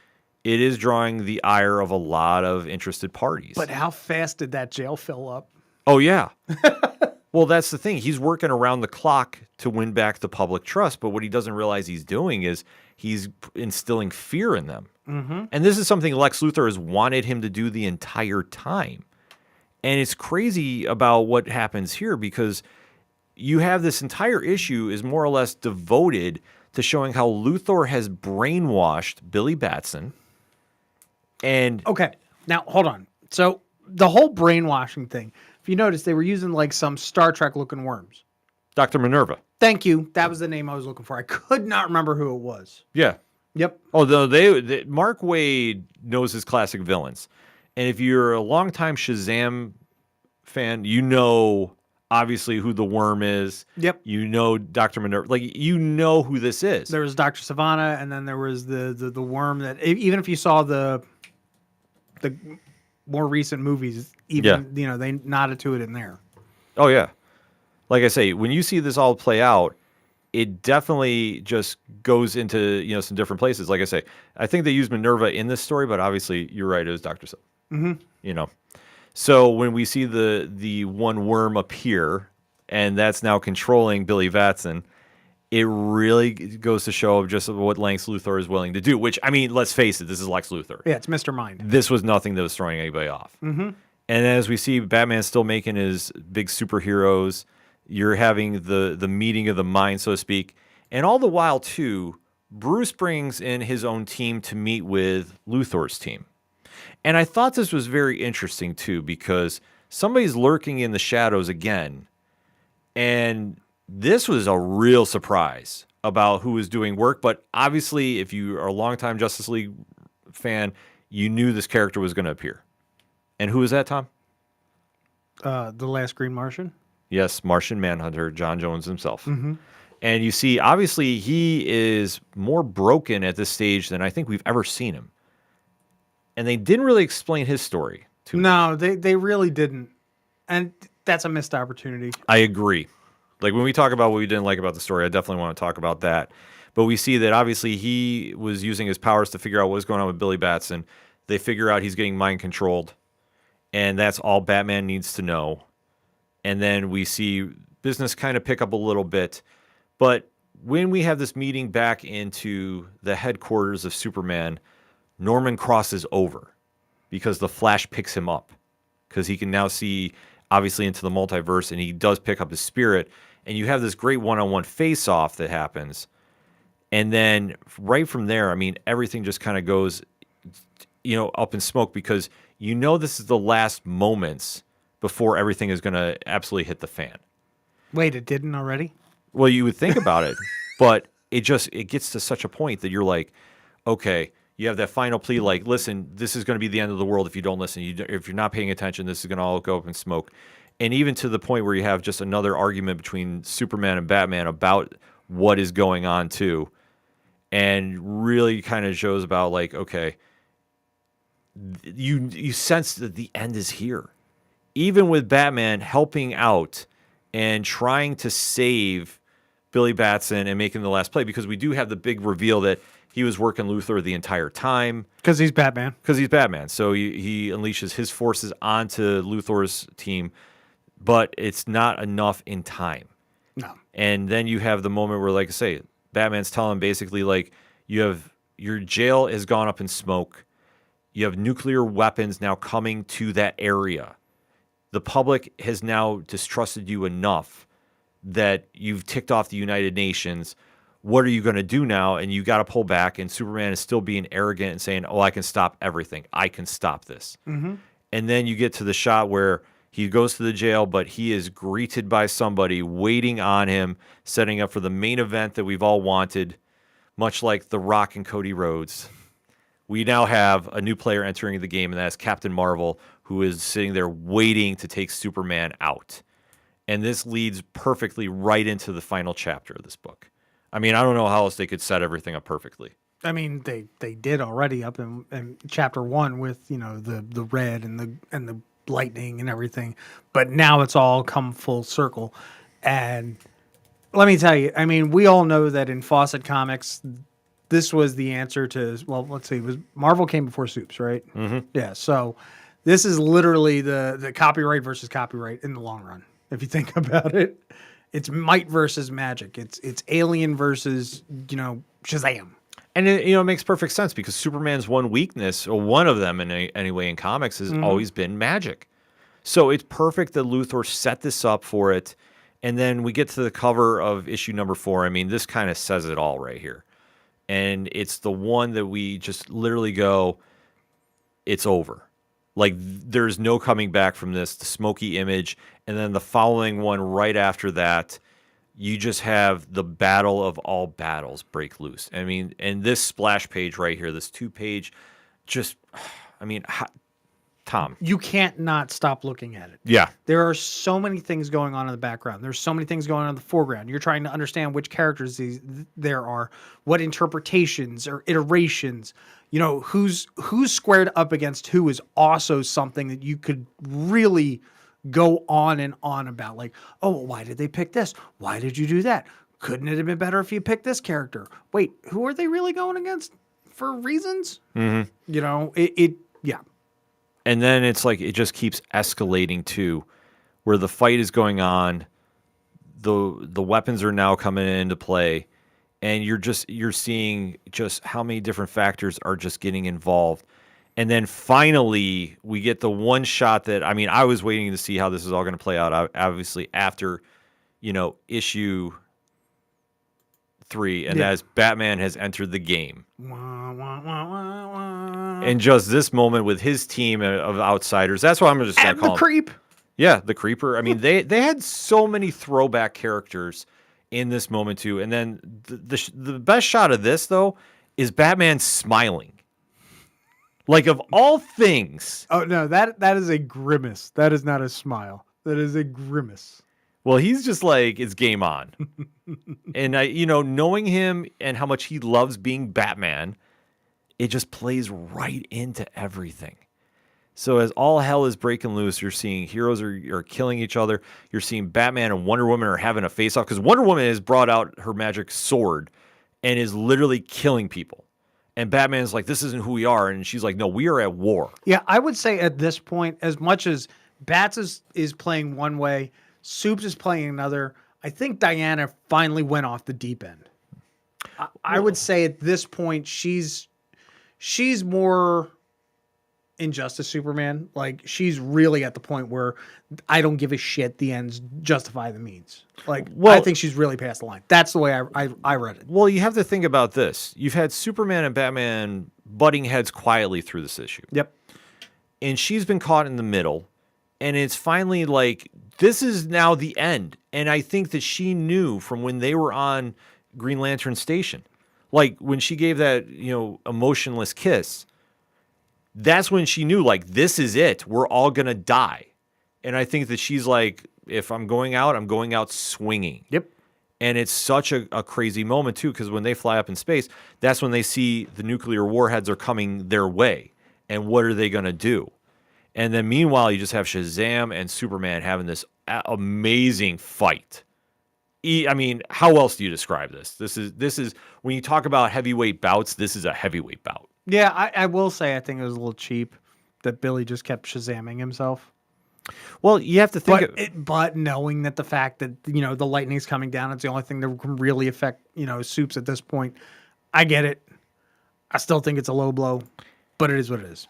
it is drawing the ire of a lot of interested parties. But how fast did that jail fill up? Oh, yeah. Well, that's the thing. He's working around the clock to win back the public trust. But what he doesn't realize he's doing is he's instilling fear in them. And this is something Lex Luthor has wanted him to do the entire time. And it's crazy about what happens here because you have this entire issue is more or less devoted to showing how Luthor has brainwashed Billy Batson And Okay, now hold on. So the whole brainwashing thing, if you notice, they were using like some Star Trek looking worms. Dr. Minerva. Thank you. That was the name I was looking for. I could not remember who it was. Yeah. Yep. Although Mark Waid knows his classic villains. And if you're a longtime Shazam fan, you know obviously who the worm is. Yep. You know Dr. Minerva. Like, you know who this is. There was Dr. Savannah, and then there was the worm that even if you saw the more recent movies, even they nodded to it in there. Oh, yeah. Like I say, when you see this all play out, it definitely just goes into, some different places. Like I say, I think they used Minerva in this story, but obviously you're right, it was Dr. Sub. Mm-hmm. So when we see the one worm appear, and that's now controlling Billy Batson, it really goes to show just what Lex Luthor is willing to do, which, I mean, let's face it, this is Lex Luthor. Yeah, it's Mr. Mind. This was nothing that was throwing anybody off. Mm-hmm. And as we see Batman still making his big superheroes, you're having the meeting of the mind, so to speak. And all the while, too, Bruce brings in his own team to meet with Luthor's team. And I thought this was very interesting, too, because somebody's lurking in the shadows again. And this was a real surprise about who was doing work. But obviously, if you are a longtime Justice League fan, you knew this character was going to appear. And who was that, Tom? The Last Green Martian? Yes, Martian Manhunter, John Jones himself. Mm-hmm. And you see, obviously, he is more broken at this stage than I think we've ever seen him. And they didn't really explain his story to me. No, they really didn't. And that's a missed opportunity. I agree. Like, when we talk about what we didn't like about the story, I definitely want to talk about that. But we see that, obviously, he was using his powers to figure out what was going on with Billy Batson. They figure out he's getting mind-controlled. And that's all Batman needs to know. And then we see business kind of pick up a little bit. But when we have this meeting back into the headquarters of Superman, Norman crosses over because the Flash picks him up. Because he can now see, obviously, into the multiverse, and he does pick up his spirit. And you have this great one-on-one face-off that happens. And then right from there, I mean, everything just kind of goes, up in smoke because this is the last moments before everything is going to absolutely hit the fan. Wait, it didn't already? Well, you would think about it, but it gets to such a point that you're like, okay, you have that final plea, like, listen, this is going to be the end of the world if you don't listen. If you're not paying attention, this is going to all go up in smoke. And even to the point where you have just another argument between Superman and Batman about what is going on too, and really kind of shows about like, okay, you sense that the end is here. Even with Batman helping out and trying to save Billy Batson and making the last play, because we do have the big reveal that he was working Luthor the entire time. Because he's Batman. So he unleashes his forces onto Luthor's team, but it's not enough in time. No. And then you have the moment where, like I say, Batman's telling him basically, like, your jail has gone up in smoke. You have nuclear weapons now coming to that area. The public has now distrusted you enough that you've ticked off the United Nations. What are you going to do now? And you got to pull back. And Superman is still being arrogant and saying, I can stop everything. I can stop this. Mm-hmm. And then you get to the shot where he goes to the jail, but he is greeted by somebody waiting on him, setting up for the main event that we've all wanted, much like The Rock and Cody Rhodes. We now have a new player entering the game, and that's Captain Marvel, who is sitting there waiting to take Superman out. And this leads perfectly right into the final chapter of this book. I mean, I don't know how else they could set everything up perfectly. I mean, they did already up in chapter 1 with, the red and the lightning and everything. But now it's all come full circle. And let me tell you, I mean, we all know that in Fawcett Comics, this was the answer to, well, let's see, Marvel came before Supes, right? Mm-hmm. Yeah, so this is literally the copyright versus copyright in the long run, if you think about it. It's might versus magic. It's Alien versus, Shazam. And it makes perfect sense because Superman's one weakness, or one of them anyway in comics, has always been magic. So it's perfect that Luthor set this up for it. And then we get to the cover of issue number 4. I mean, this kind of says it all right here. And it's the one that we just literally go, it's over. Like, there's no coming back from this. The smoky image, and then the following one right after that, you just have the battle of all battles break loose. I mean, and this splash page right here, this 2-page, just, I mean, Tom. You can't not stop looking at it. Yeah. There are so many things going on in the background. There's so many things going on in the foreground. You're trying to understand which characters there are, what interpretations or iterations, who's squared up against who is also something that you could really go on and on about. Like, oh, well, why did they pick this? Why did you do that? Couldn't it have been better if you picked this character? Wait, who are they really going against for reasons? Mm-hmm. Yeah. And then it's like it just keeps escalating to where the fight is going on. The weapons are now coming into play, and you're seeing just how many different factors are just getting involved. And then finally, we get the one shot that, I mean, I was waiting to see how this is all going to play out. Obviously, after, issue 3, and as Batman has entered the game. And just this moment with his team of outsiders, that's what I'm just going to call him. Creep. Yeah, the Creeper. I mean, they had so many throwback characters in this moment too. And then the best shot of this though is Batman smiling. Like, of all things. Oh no, that is a grimace. That is not a smile. That is a grimace. Well, he's just like, it's game on. And knowing him and how much he loves being Batman, it just plays right into everything. So as all hell is breaking loose, you're seeing heroes are killing each other. You're seeing Batman and Wonder Woman are having a face-off because Wonder Woman has brought out her magic sword and is literally killing people. And Batman's like, this isn't who we are. And she's like, no, we are at war. Yeah, I would say at this point, as much as Bats is playing one way, Soups is playing another, I think Diana finally went off the deep end. I would say at this point, she's more Injustice Superman. Like, she's really at the point where I don't give a shit. The ends justify the means. Like, I think she's really past the line. That's the way I read it. Well, you have to think about this. You've had Superman and Batman butting heads quietly through this issue. Yep. And she's been caught in the middle. And it's finally like, this is now the end. And I think that she knew from when they were on Green Lantern Station. Like, when she gave that, emotionless kiss, that's when she knew, like, this is it. We're all going to die. And I think that she's like, if I'm going out swinging. Yep. And it's such a crazy moment, too, because when they fly up in space, that's when they see the nuclear warheads are coming their way. And what are they going to do? And then meanwhile, you just have Shazam and Superman having this amazing fight. I mean, how else do you describe this? This is when you talk about heavyweight bouts, this is a heavyweight bout. Yeah, I will say I think it was a little cheap that Billy just kept Shazamming himself. Well, you have to think... But knowing that the fact that, the lightning's coming down, it's the only thing that can really affect, Soups at this point. I get it. I still think it's a low blow, but it is what it is.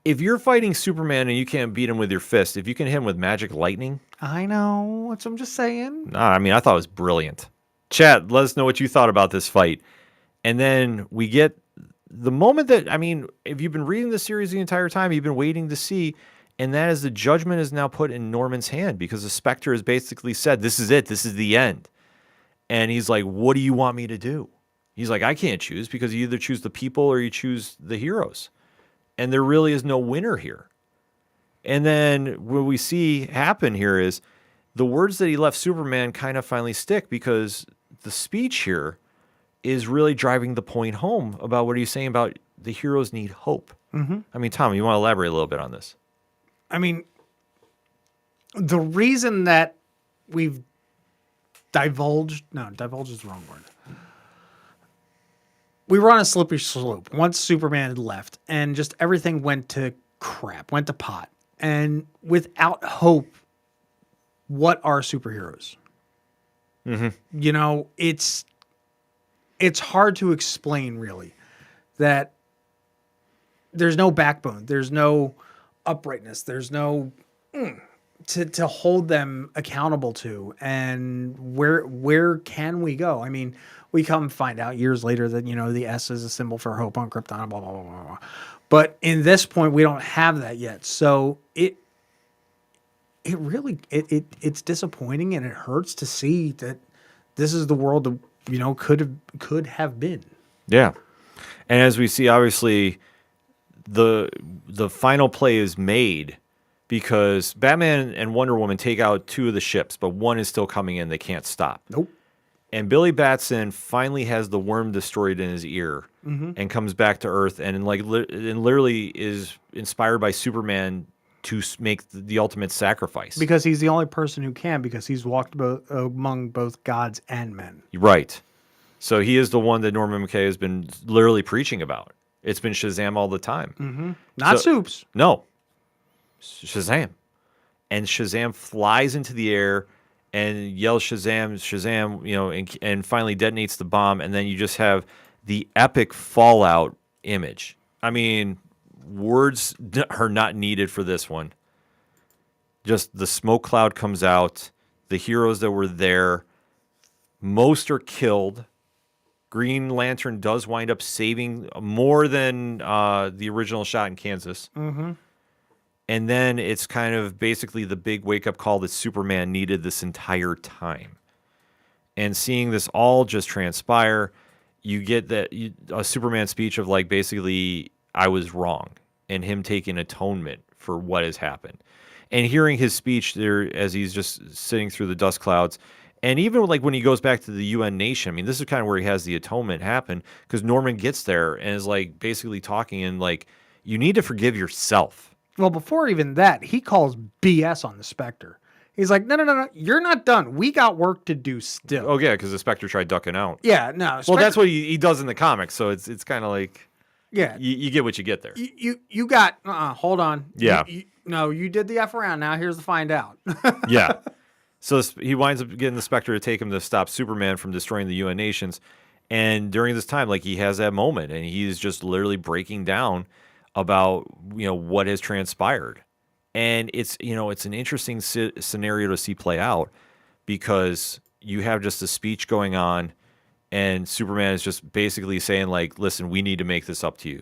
If you're fighting Superman and you can't beat him with your fist, if you can hit him with magic lightning... I know. That's what I'm just saying. Nah, I mean, I thought it was brilliant. Chat, let us know what you thought about this fight. And then we get the moment that, I mean, if you've been reading the series the entire time, you've been waiting to see, and that is the judgment is now put in Norman's hand because the Spectre has basically said, this is it, this is the end. And he's like, what do you want me to do? He's like, I can't choose because you either choose the people or you choose the heroes. And there really is no winner here. And then what we see happen here is the words that he left Superman kind of finally stick because the speech here is really driving the point home about what he's saying about the heroes need hope. Mm-hmm. I mean, Tom, you want to elaborate a little bit on this? I mean, the reason that we've divulged is the wrong word. We were on a slippery slope once Superman had left and just everything went to crap, went to pot. And without hope, what are superheroes? Mm-hmm. It's hard to explain really that there's no backbone, there's no uprightness, there's no to hold them accountable to, and where can we go? I mean, we come find out years later that the S is a symbol for hope on Krypton, blah blah blah blah blah. But in this point, we don't have that yet. So it really it's disappointing, and it hurts to see that this is the world that, you know, could have been. Yeah. And as we see, obviously, the final play is made because Batman and Wonder Woman take out 2 of the ships, but one is still coming in. They can't stop. Nope. And Billy Batson finally has the worm destroyed in his ear and comes back to Earth and literally is inspired by Superman to make the ultimate sacrifice. Because he's the only person who can, because he's walked among both gods and men. Right. So he is the one that Norman McKay has been literally preaching about. It's been Shazam all the time. Not Soups. No. Shazam. And Shazam flies into the air and yells Shazam, Shazam, you know, and finally detonates the bomb. And then you just have the epic fallout image. I mean, words are not needed for this one. Just the smoke cloud comes out. The heroes that were there, most are killed. Green Lantern does wind up saving more than the original shot in Kansas. And then it's kind of basically the big wake-up call that Superman needed this entire time. And seeing this all just transpire, you get a Superman speech of, like, basically, I was wrong, and him taking atonement for what has happened. And hearing his speech there as he's just sitting through the dust clouds, and even like when he goes back to the UN nation, I mean, this is kind of where he has the atonement happen, because Norman gets there and is like basically talking and like, you need to forgive yourself. Well, before even that, he calls BS on the Spectre. He's like, no, you're not done. We got work to do still. Oh, yeah, because the Spectre tried ducking out. Yeah, no. Well, that's what he does in the comics, so it's kind of like, yeah, you get what you get there. You got, hold on. Yeah. No, you did the F around. Now here's the find out. Yeah. So he winds up getting the Spectre to take him to stop Superman from destroying the UN nations. And during this time, like, he has that moment, and he's just literally breaking down about, you know, what has transpired. And it's, you know, it's an interesting scenario to see play out, because you have just a speech going on, and Superman is just basically saying, like, listen, we need to make this up to you,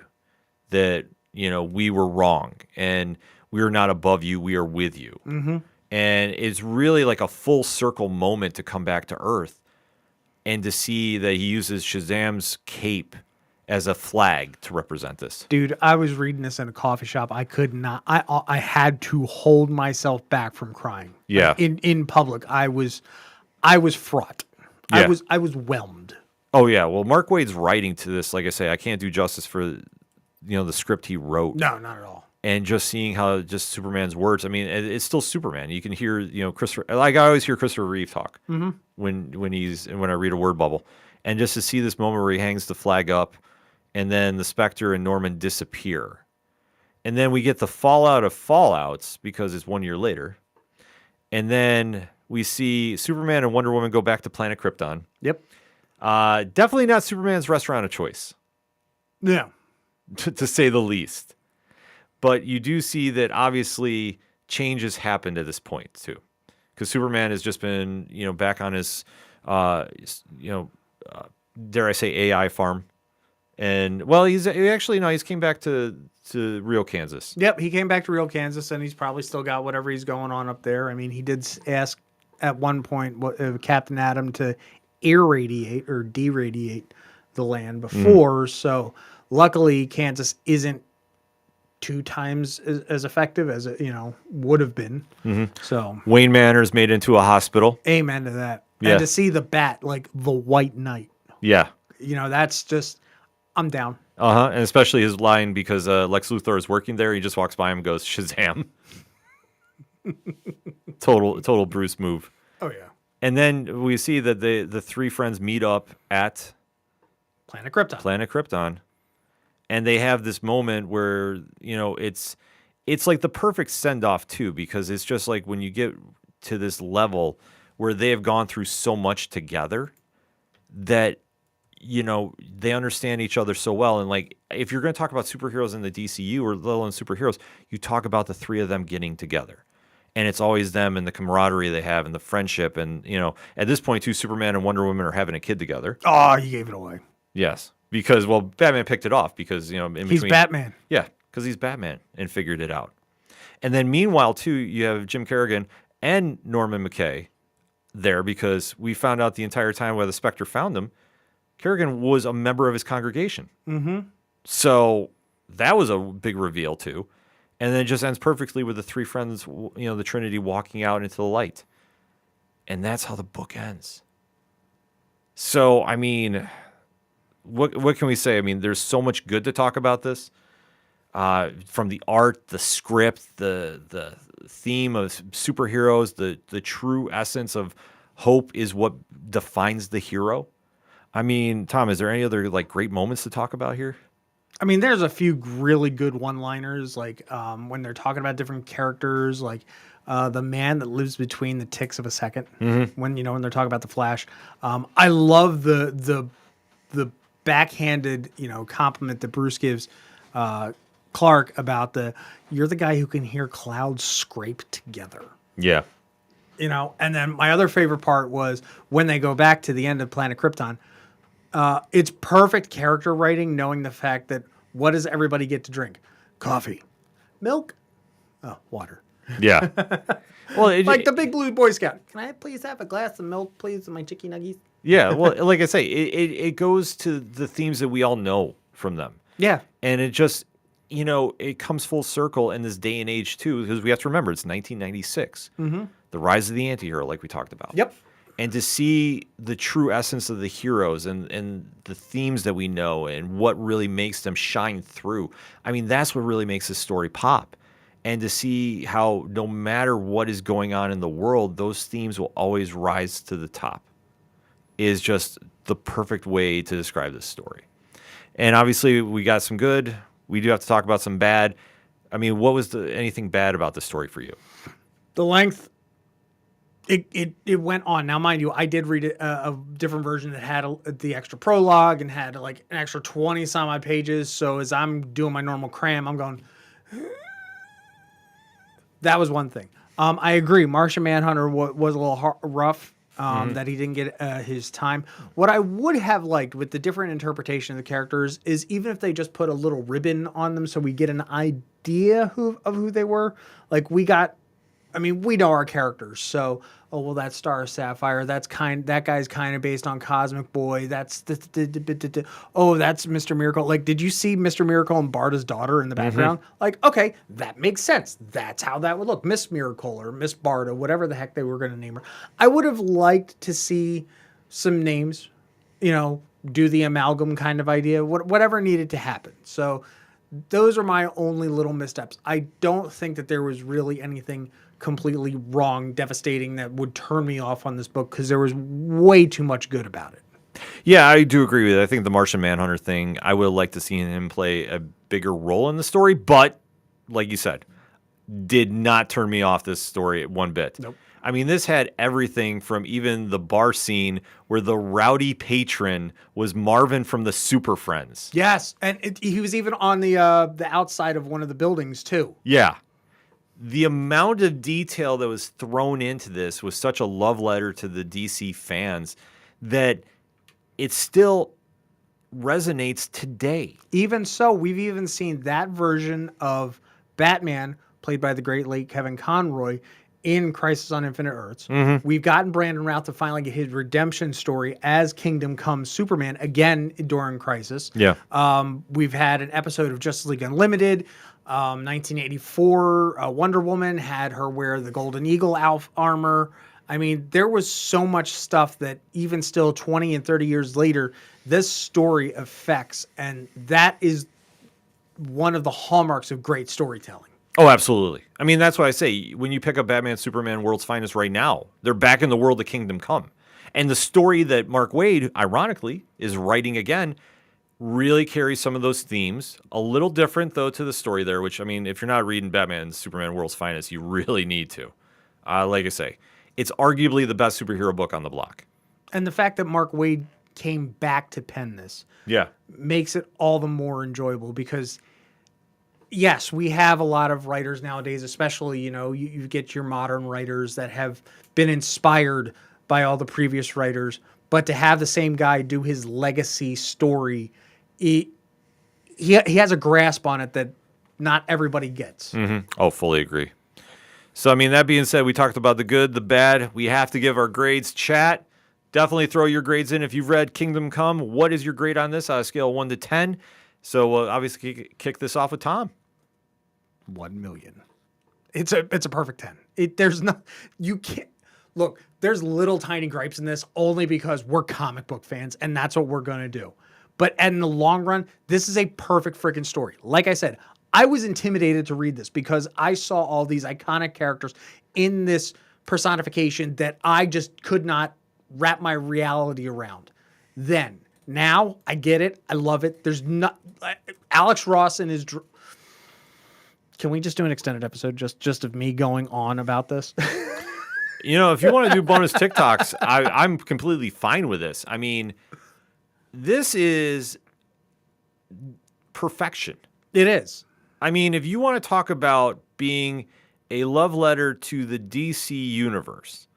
that, you know, we were wrong, and we are not above you, we are with you. And it's really like a full circle moment to come back to Earth and to see that he uses Shazam's cape as a flag to represent this. Dude, I was reading this in a coffee shop. I could not. I had to hold myself back from crying. Yeah. Like, in public, I was fraught. Yeah. I was whelmed. Oh yeah. Well, Mark Waid's writing to this. Like I say, I can't do justice for, you know, the script he wrote. No, not at all. And just seeing how just Superman's words. I mean, it's still Superman. You can hear, you know, Christopher. Like, I always hear Christopher Reeve talk when I read a word bubble, and just to see this moment where he hangs the flag up, and then the Spectre and Norman disappear, and then we get the fallout of fallouts because it's 1 year later, and then we see Superman and Wonder Woman go back to planet Krypton. Yep. Definitely not Superman's restaurant of choice. Yeah. To say the least. But you do see that obviously changes happened at this point too, because Superman has just been, you know, back on his, dare I say, AI farm, and well, he's came back to real Kansas. Yep, he came back to real Kansas, and he's probably still got whatever he's going on up there. I mean, he did ask at one point Captain Atom to irradiate or deradiate the land before, so luckily Kansas isn't 2 times as effective as it, you know, would have been. So Wayne Manor's made into a hospital. Amen to that. Yeah. And to see the Bat, like the White Knight, Yeah. you know, that's just, I'm down. And especially his line, because Lex Luthor is working there. He just walks by him and goes, Shazam. Total Bruce move. Oh yeah. And then we see that the 3 friends meet up at Planet Krypton. And they have this moment where, you know, it's like the perfect send-off too, because it's just like when you get to this level where they have gone through so much together that, you know, they understand each other so well. And like, if you're going to talk about superheroes in the DCU or let alone superheroes, you talk about the 3 of them getting together. And it's always them and the camaraderie they have and the friendship. And, you know, at this point too, Superman and Wonder Woman are having a kid together. Oh, you gave it away. Yes. Because, well, Batman picked it off because, you know, in between. He's Batman. Yeah. because he's Batman and figured it out. And then meanwhile, too, you have Jim Kerrigan and Norman McKay there because we found out the entire time where the Spectre found him, Kerrigan was a member of his congregation. Mm-hmm. So that was a big reveal, too. And then it just ends perfectly with the three friends, the Trinity walking out into the light. And that's how the book ends. So, I mean, what can we say? I mean, there's so much good to talk about this. From the art, the script, the theme of superheroes, the true essence of hope is what defines the hero. I mean, Tom, is there any other great moments to talk about here? I mean, there's a few really good one-liners, when they're talking about different characters, the man that lives between the ticks of a second. Mm-hmm. When they're talking about the Flash, I love the backhanded compliment that Bruce gives Clark about you're the guy who can hear clouds scrape together. Yeah. And then my other favorite part was when they go back to the end of Planet Krypton. It's perfect character writing, knowing the fact that what does everybody get to drink? Coffee, milk, water. Yeah. Well, the Big Blue Boy Scout. Can I please have a glass of milk, please, and my chicky nuggies? Yeah. Well, like I say, it goes to the themes that we all know from them. Yeah. And it just, it comes full circle in this day and age, too, because we have to remember it's 1996. Mm-hmm. The rise of the antihero, like we talked about. Yep. And to see the true essence of the heroes and the themes that we know and what really makes them shine through. I mean, that's what really makes this story pop. And to see how no matter what is going on in the world, those themes will always rise to the top is just the perfect way to describe this story. And obviously, we got some good. We do have to talk about some bad. I mean, what was anything bad about the story for you? The length. It went on. Now, mind you, I did read a different version that had the extra prologue and had an extra 20 some odd pages. So as I'm doing my normal cram, I'm going. That was one thing. I agree. Martian Manhunter was a little rough. That he didn't get his time. What I would have liked with the different interpretation of the characters is even if they just put a little ribbon on them so we get an idea of who they were. We know our characters, so that's Star Sapphire. That guy's kind of based on Cosmic Boy. That's that's Mr. Miracle. Did you see Mr. Miracle and Barda's daughter in the background? Mm-hmm. Okay, that makes sense. That's how that would look. Miss Miracle or Miss Barda, whatever the heck they were going to name her. I would have liked to see some names, do the amalgam kind of idea, whatever needed to happen. So those are my only little missteps. I don't think that there was really anything completely wrong, devastating that would turn me off on this book because there was way too much good about it. Yeah, I do agree with it. I think the Martian Manhunter thing, I would like to see him play a bigger role in the story, but like you said, did not turn me off this story one bit. Nope. I mean, this had everything from even the bar scene where the rowdy patron was Marvin from the Super Friends. Yes, and he was even on the outside of one of the buildings too. Yeah. The amount of detail that was thrown into this was such a love letter to the DC fans that it still resonates today. Even so, we've even seen that version of Batman, played by the great late Kevin Conroy, in Crisis on Infinite Earths. Mm-hmm. We've gotten Brandon Routh to finally get his redemption story as Kingdom Come Superman, again during Crisis. Yeah. We've had an episode of Justice League Unlimited. 1984, Wonder Woman had her wear the Golden Eagle armor. I mean, there was so much stuff that even still 20 and 30 years later, this story affects. And that is one of the hallmarks of great storytelling. Oh, absolutely. I mean, that's why I say when you pick up Batman, Superman, World's Finest right now, they're back in the world of Kingdom Come. And the story that Mark Waid, ironically, is writing again really carries some of those themes. A little different, though, to the story there, which, I mean, if you're not reading Batman, Superman, World's Finest, you really need to. Like I say, it's arguably the best superhero book on the block. And the fact that Mark Waid came back to pen this makes it all the more enjoyable because, yes, we have a lot of writers nowadays, especially, you get your modern writers that have been inspired by all the previous writers, but to have the same guy do his legacy story, he has a grasp on it that not everybody gets. Oh, fully agree. So, I mean, that being said, we talked about the good, the bad. We have to give our grades. Chat, definitely throw your grades in. If you've read Kingdom Come, what is your grade on this on a scale of 1 to 10? So, we'll obviously kick this off with Tom. 1 million. It's a perfect 10. There's no, you can't, look, there's little tiny gripes in this only because we're comic book fans and that's what we're going to do. But in the long run, this is a perfect freaking story. Like I said, I was intimidated to read this because I saw all these iconic characters in this personification that I just could not wrap my reality around. Now I get it. I love it. There's not Alex Ross and his. Can we just do an extended episode just of me going on about this? If you want to do bonus TikToks, I'm completely fine with this. I mean, this is perfection. It is. I mean, if you want to talk about being a love letter to the DC universe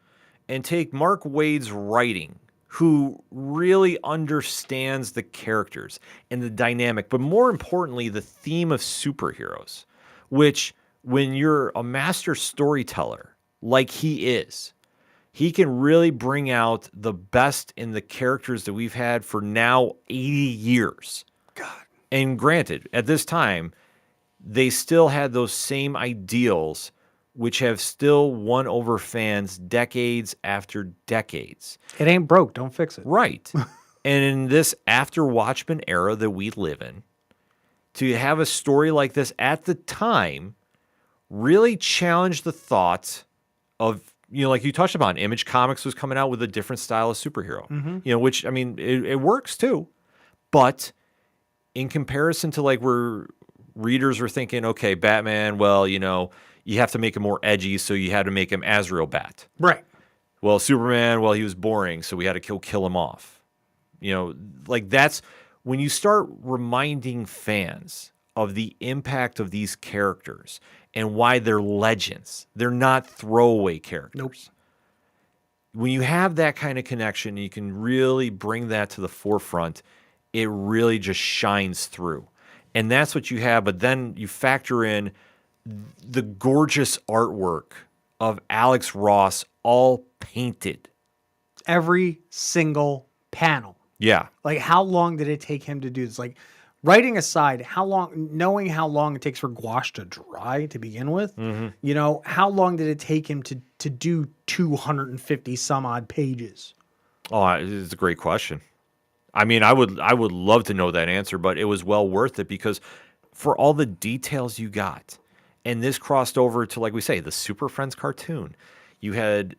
and take Mark Waid's writing, who really understands the characters and the dynamic, but more importantly, the theme of superheroes, which when you're a master storyteller like he is, he can really bring out the best in the characters that we've had for now 80 years. God. And granted, at this time, they still had those same ideals, which have still won over fans decades after decades. It ain't broke. Don't fix it. Right. And in this after Watchmen era that we live in, to have a story like this at the time really challenged the thought of, like you touched upon, Image Comics was coming out with a different style of superhero, which, I mean, it works too. But in comparison to like where readers were thinking, okay, Batman, well, you have to make him more edgy, so you had to make him Azrael Bat. Right. Well, Superman, well, he was boring, so we had to kill him off. Like that's when you start reminding fans of the impact of these characters and why they're legends. They're not throwaway characters. Nope. When you have that kind of connection, you can really bring that to the forefront. It really just shines through. And that's what you have. But then you factor in the gorgeous artwork of Alex Ross, all painted. Every single panel. Yeah. Like, how long did it take him to do this? Like, writing aside, knowing how long it takes for gouache to dry to begin with, how long did it take him to do 250 some odd pages? Oh, it's a great question. I mean, I would love to know that answer, but it was well worth it because for all the details you got, and this crossed over to, like we say, the Super Friends cartoon. You had,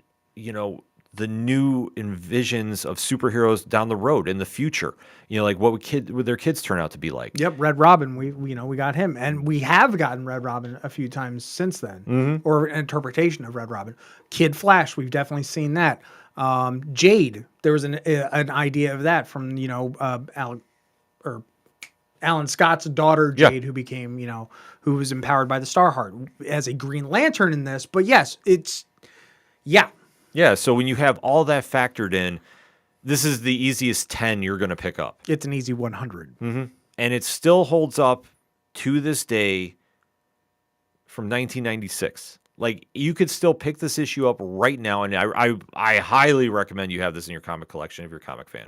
the new envisions of superheroes down the road in the future. Like what would their kids turn out to be like? Yep, Red Robin. We got him, and we have gotten Red Robin a few times since then, or an interpretation of Red Robin. Kid Flash, we've definitely seen that. Jade, there was an idea of that from Alan Scott's daughter Jade, who became who was empowered by the Starheart as a Green Lantern in this. But yes, yeah. So when you have all that factored in, this is the easiest 10 you're going to pick up. It's an easy 100, and it still holds up to this day from 1996. Like, you could still pick this issue up right now, and I highly recommend you have this in your comic collection if you're a comic fan.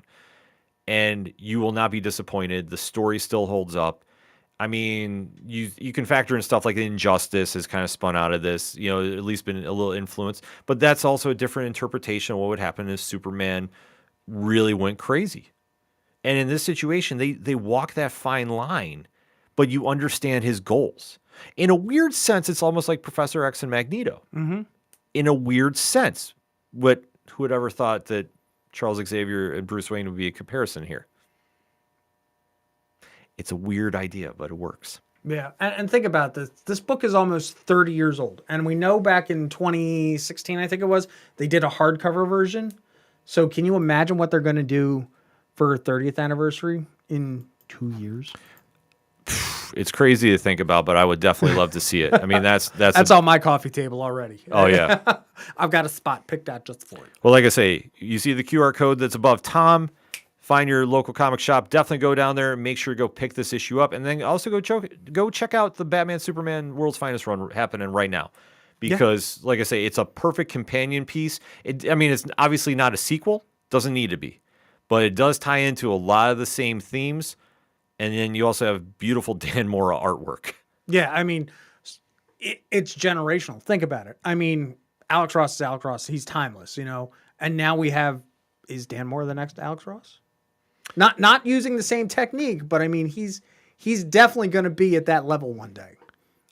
And you will not be disappointed. The story still holds up. I mean, you can factor in stuff like Injustice has kind of spun out of this, at least been a little influence. But that's also a different interpretation of what would happen if Superman really went crazy. And in this situation, they walk that fine line, but you understand his goals. In a weird sense, it's almost like Professor X and Magneto. In a weird sense. Who would ever thought that Charles Xavier and Bruce Wayne would be a comparison here? It's a weird idea, but it works. Yeah, and think about this. This book is almost 30 years old. And we know back in 2016, I think it was, they did a hardcover version. So can you imagine what they're going to do for 30th anniversary in 2 years? It's crazy to think about, but I would definitely love to see it. I mean, that's on my coffee table already. Oh, yeah. I've got a spot picked out just for you. Well, like I say, you see the QR code that's above Tom. find your local comic shop. Definitely go down there and make sure to go pick this issue up. And then also go check out the Batman Superman World's Finest run happening right now. Because, like I say, it's a perfect companion piece. It's obviously not a sequel. Doesn't need to be. But it does tie into a lot of the same themes. And then you also have beautiful Dan Mora artwork. Yeah, it's generational. Think about it. Alex Ross is Alex Ross. He's timeless, And now we have, is Dan Mora the next Alex Ross? Not using the same technique, but he's definitely going to be at that level one day.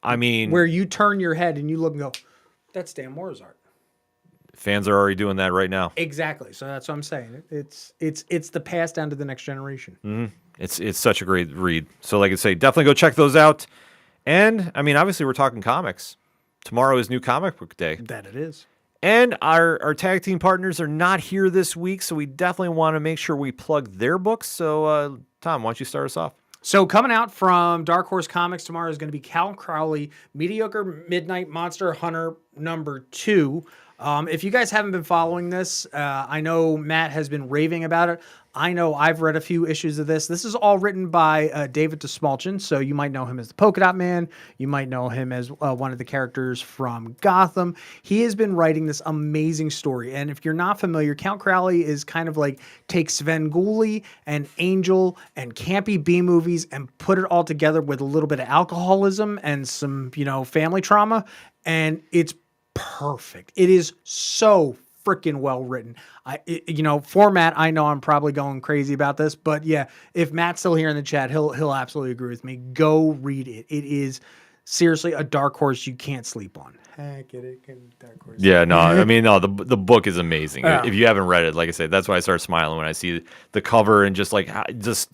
Where you turn your head and you look and go, that's Dan Mora's art. Fans are already doing that right now. Exactly. So that's what I'm saying. It's the pass down to the next generation. Mm-hmm. It's such a great read. So like I say, definitely go check those out. And obviously we're talking comics. Tomorrow is New Comic Book Day. That it is. And our tag team partners are not here this week, so we definitely want to make sure we plug their books. So Tom, why don't you start us off? So coming out from Dark Horse Comics tomorrow is going to be Cal Crowley, Mediocre Midnight Monster Hunter #2. If you guys haven't been following this, I know Matt has been raving about it. I know I've read a few issues of this. This is all written by David DeSmulchin, so you might know him as the Polka Dot Man. You might know him as one of the characters from Gotham. He has been writing this amazing story, and if you're not familiar, Count Crowley is kind of like take Svengoolie and Angel and campy B movies and put it all together with a little bit of alcoholism and some, family trauma, and it's perfect. It is so freaking well written. For Matt, I know I'm probably going crazy about this, but yeah, if Matt's still here in the chat, he'll absolutely agree with me. Go read it. It is seriously a dark horse you can't sleep on. Heck, dark horse. Yeah, no, the book is amazing. If you haven't read it, like I said, that's why I start smiling when I see the cover and just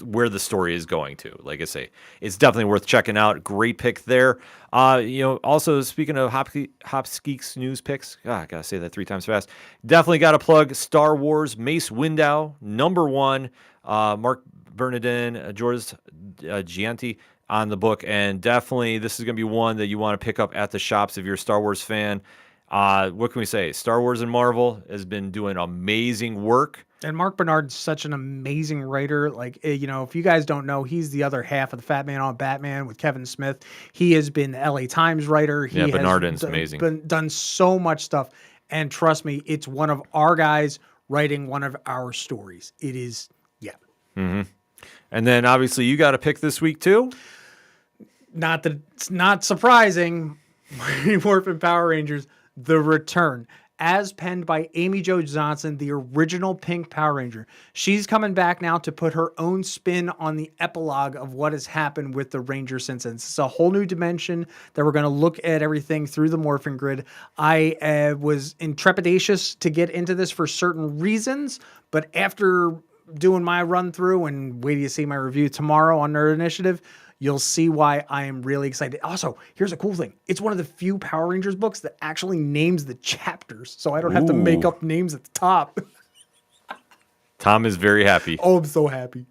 where the story is going to. Like I say, it's definitely worth checking out. Great pick there. Also speaking of Hopsgeeks news picks, I gotta say that 3 times fast. Definitely got to plug Star Wars Mace Windu #1. Mark Bernardin, George Gianti on the book, and definitely this is going to be one that you want to pick up at the shops if you're a Star Wars fan. What can we say? Star Wars and Marvel has been doing amazing work. And Mark Bernard's such an amazing writer. If you guys don't know, he's the other half of the Fat Man on Batman with Kevin Smith. He has been the LA Times writer. Bernardin's amazing. Done so much stuff. And trust me, it's one of our guys writing one of our stories. It is, yeah. Mm-hmm. And then obviously you got a pick this week too. Not that it's not surprising. Mighty Morphin Power Rangers, The Return, as penned by Amy Jo Johnson, the original Pink Power Ranger. She's coming back now to put her own spin on the epilogue of what has happened with the Ranger since then. It's a whole new dimension that we're going to look at everything through the Morphin Grid. I was trepidatious to get into this for certain reasons, but after doing my run through and wait till you see my review tomorrow on Nerd Initiative, you'll see why I am really excited. Also, here's a cool thing. It's one of the few Power Rangers books that actually names the chapters, so I don't have to make up names at the top. Tom is very happy. Oh, I'm so happy.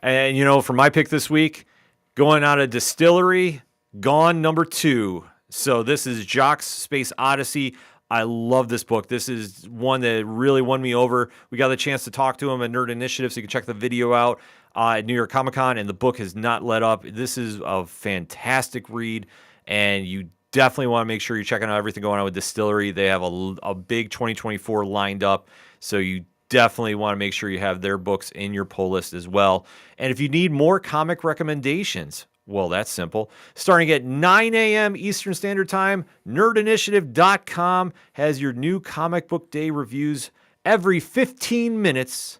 And, for my pick this week, going out of Distillery, Gone #2. So this is Jock's Space Odyssey. I love this book. This is one that really won me over. We got the chance to talk to him at Nerd Initiative, so you can check the video out at New York Comic Con, and the book has not let up. This is a fantastic read, and you definitely want to make sure you're checking out everything going on with Distillery. They have a big 2024 lined up, so you definitely want to make sure you have their books in your pull list as well. And if you need more comic recommendations, well, that's simple. Starting at 9 a.m. Eastern Standard Time, nerdinitiative.com has your new comic book day reviews every 15 minutes.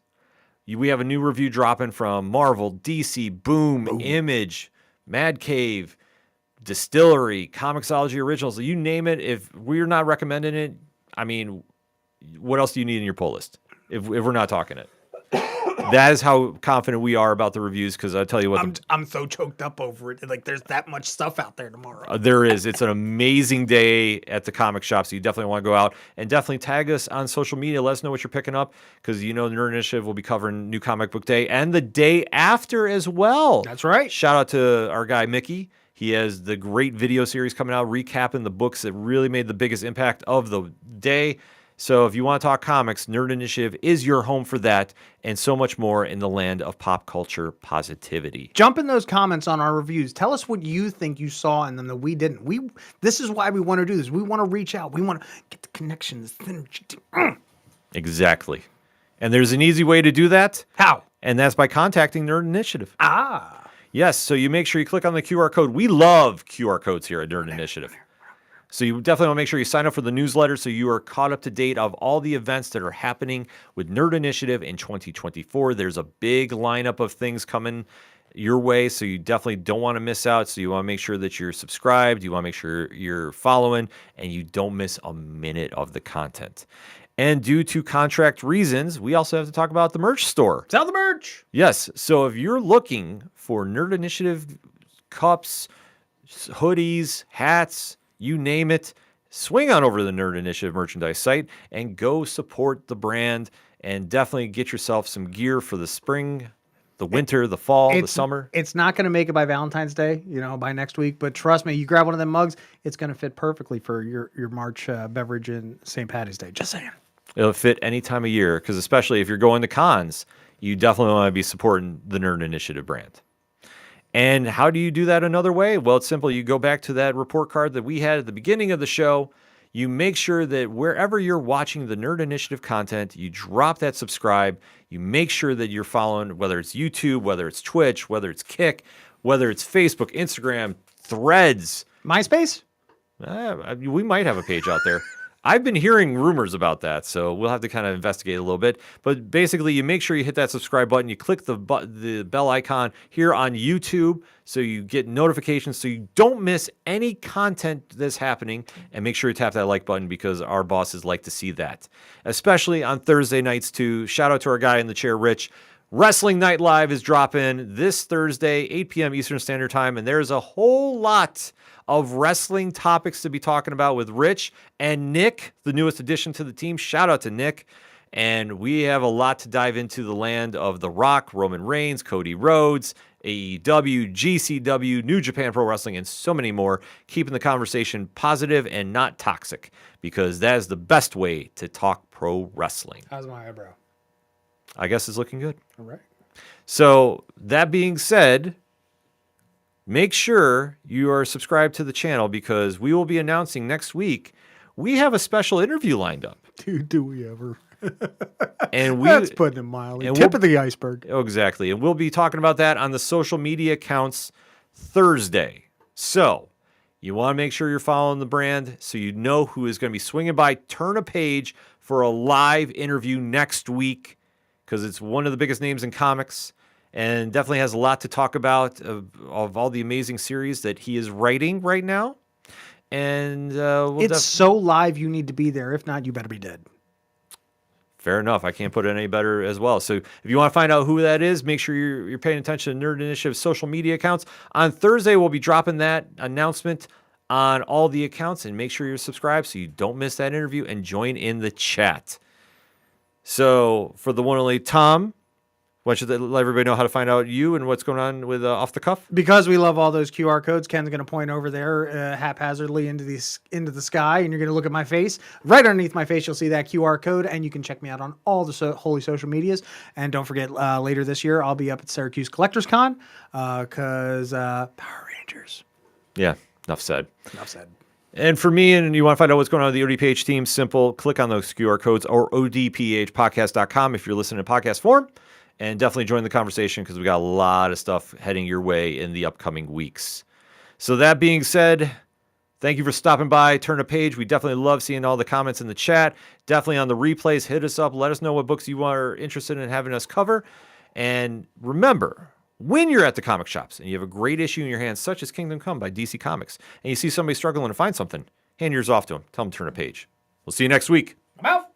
We have a new review dropping from Marvel, DC, Boom, Image, Mad Cave, Distillery, Comixology Originals. You name it. If we're not recommending it, what else do you need in your pull list if we're not talking it? That is how confident we are about the reviews, because I'll tell you what. I'm so choked up over it. There's that much stuff out there tomorrow. There is. It's an amazing day at the comic shop, so you definitely want to go out and definitely tag us on social media. Let us know what you're picking up, because the Nerd Initiative will be covering New Comic Book Day and the day after as well. That's right. Shout out to our guy, Mickey. He has the great video series coming out recapping the books that really made the biggest impact of the day. So if you want to talk comics, Nerd Initiative is your home for that and so much more in the land of pop culture positivity. Jump in those comments on our reviews. Tell us what you think you saw in them that we didn't. This is why we want to do this. We want to reach out. We want to get the connections. Exactly. And there's an easy way to do that. How? And that's by contacting Nerd Initiative. Ah. Yes, so you make sure you click on the QR code. We love QR codes here at Nerd Initiative. So you definitely want to make sure you sign up for the newsletter so you are caught up to date of all the events that are happening with Nerd Initiative in 2024. There's a big lineup of things coming your way, so you definitely don't want to miss out. So you want to make sure that you're subscribed, you want to make sure you're following, and you don't miss a minute of the content. And due to contract reasons, we also have to talk about the merch store. Sell the merch. Yes, so if you're looking for Nerd Initiative cups, hoodies, hats, you name it, swing on over to the Nerd Initiative merchandise site and go support the brand and definitely get yourself some gear for the spring, the winter, the fall, the summer. It's not going to make it by Valentine's Day, by next week. But trust me, you grab one of them mugs, it's going to fit perfectly for your March beverage in St. Patty's Day. Just saying. It'll fit any time of year because especially if you're going to cons, you definitely want to be supporting the Nerd Initiative brand. And how do you do that another way? Well, it's simple. You go back to that report card that we had at the beginning of the show. You make sure that wherever you're watching the Nerd Initiative content, you drop that subscribe. You make sure that you're following, whether it's YouTube, whether it's Twitch, whether it's Kick, whether it's Facebook, Instagram, Threads. MySpace? We might have a page out there. I've been hearing rumors about that, so we'll have to kind of investigate a little bit. But basically, you make sure you hit that subscribe button. You click the bell icon here on YouTube so you get notifications so you don't miss any content that's happening. And make sure you tap that like button because our bosses like to see that, especially on Thursday nights, too. Shout out to our guy in the chair, Rich. Wrestling Night Live is dropping this Thursday, 8 p.m. Eastern Standard Time, and there's a whole lot of wrestling topics to be talking about with Rich and Nick, the newest addition to the team. Shout out to Nick. And we have a lot to dive into the land of The Rock, Roman Reigns, Cody Rhodes, AEW, GCW, New Japan Pro Wrestling, and so many more, keeping the conversation positive and not toxic because that is the best way to talk pro wrestling. How's my eyebrow? I guess it's looking good. All right. So that being said, make sure you are subscribed to the channel because we will be announcing next week we have a special interview lined up. Dude, do we ever? And That's putting it mildly. Tip of the iceberg. Oh, exactly. And we'll be talking about that on the social media accounts Thursday. So you want to make sure you're following the brand so you know who is going to be swinging by. Turn a page for a live interview next week because it's one of the biggest names in comics and definitely has a lot to talk about of all the amazing series that he is writing right now. And it's so live you need to be there. If not, you better be dead. Fair enough. I can't put it any better as well. So if you want to find out who that is, make sure you're paying attention to Nerd Initiative's social media accounts. On Thursday, we'll be dropping that announcement on all the accounts, and make sure you're subscribed so you don't miss that interview and join in the chat. So for the one and only Tom, why don't you let everybody know how to find out you and what's going on with Off the Cuff? Because we love all those QR codes, Ken's going to point over there haphazardly into the sky, and you're going to look at my face. Right underneath my face, you'll see that QR code, and you can check me out on all the holy social medias. And don't forget, later this year, I'll be up at Syracuse Collectors Con because Power Rangers. Yeah, enough said. Enough said. And for me, and you want to find out what's going on with the ODPH team, simple. Click on those QR codes or odphpodcast.com if you're listening in podcast form. And definitely join the conversation because we got a lot of stuff heading your way in the upcoming weeks. So that being said, thank you for stopping by. Turn a page. We definitely love seeing all the comments in the chat. Definitely on the replays, hit us up. Let us know what books you are interested in having us cover. And remember, when you're at the comic shops and you have a great issue in your hands, such as Kingdom Come by DC Comics, and you see somebody struggling to find something, hand yours off to them. Tell them to turn a page. We'll see you next week. I'm out.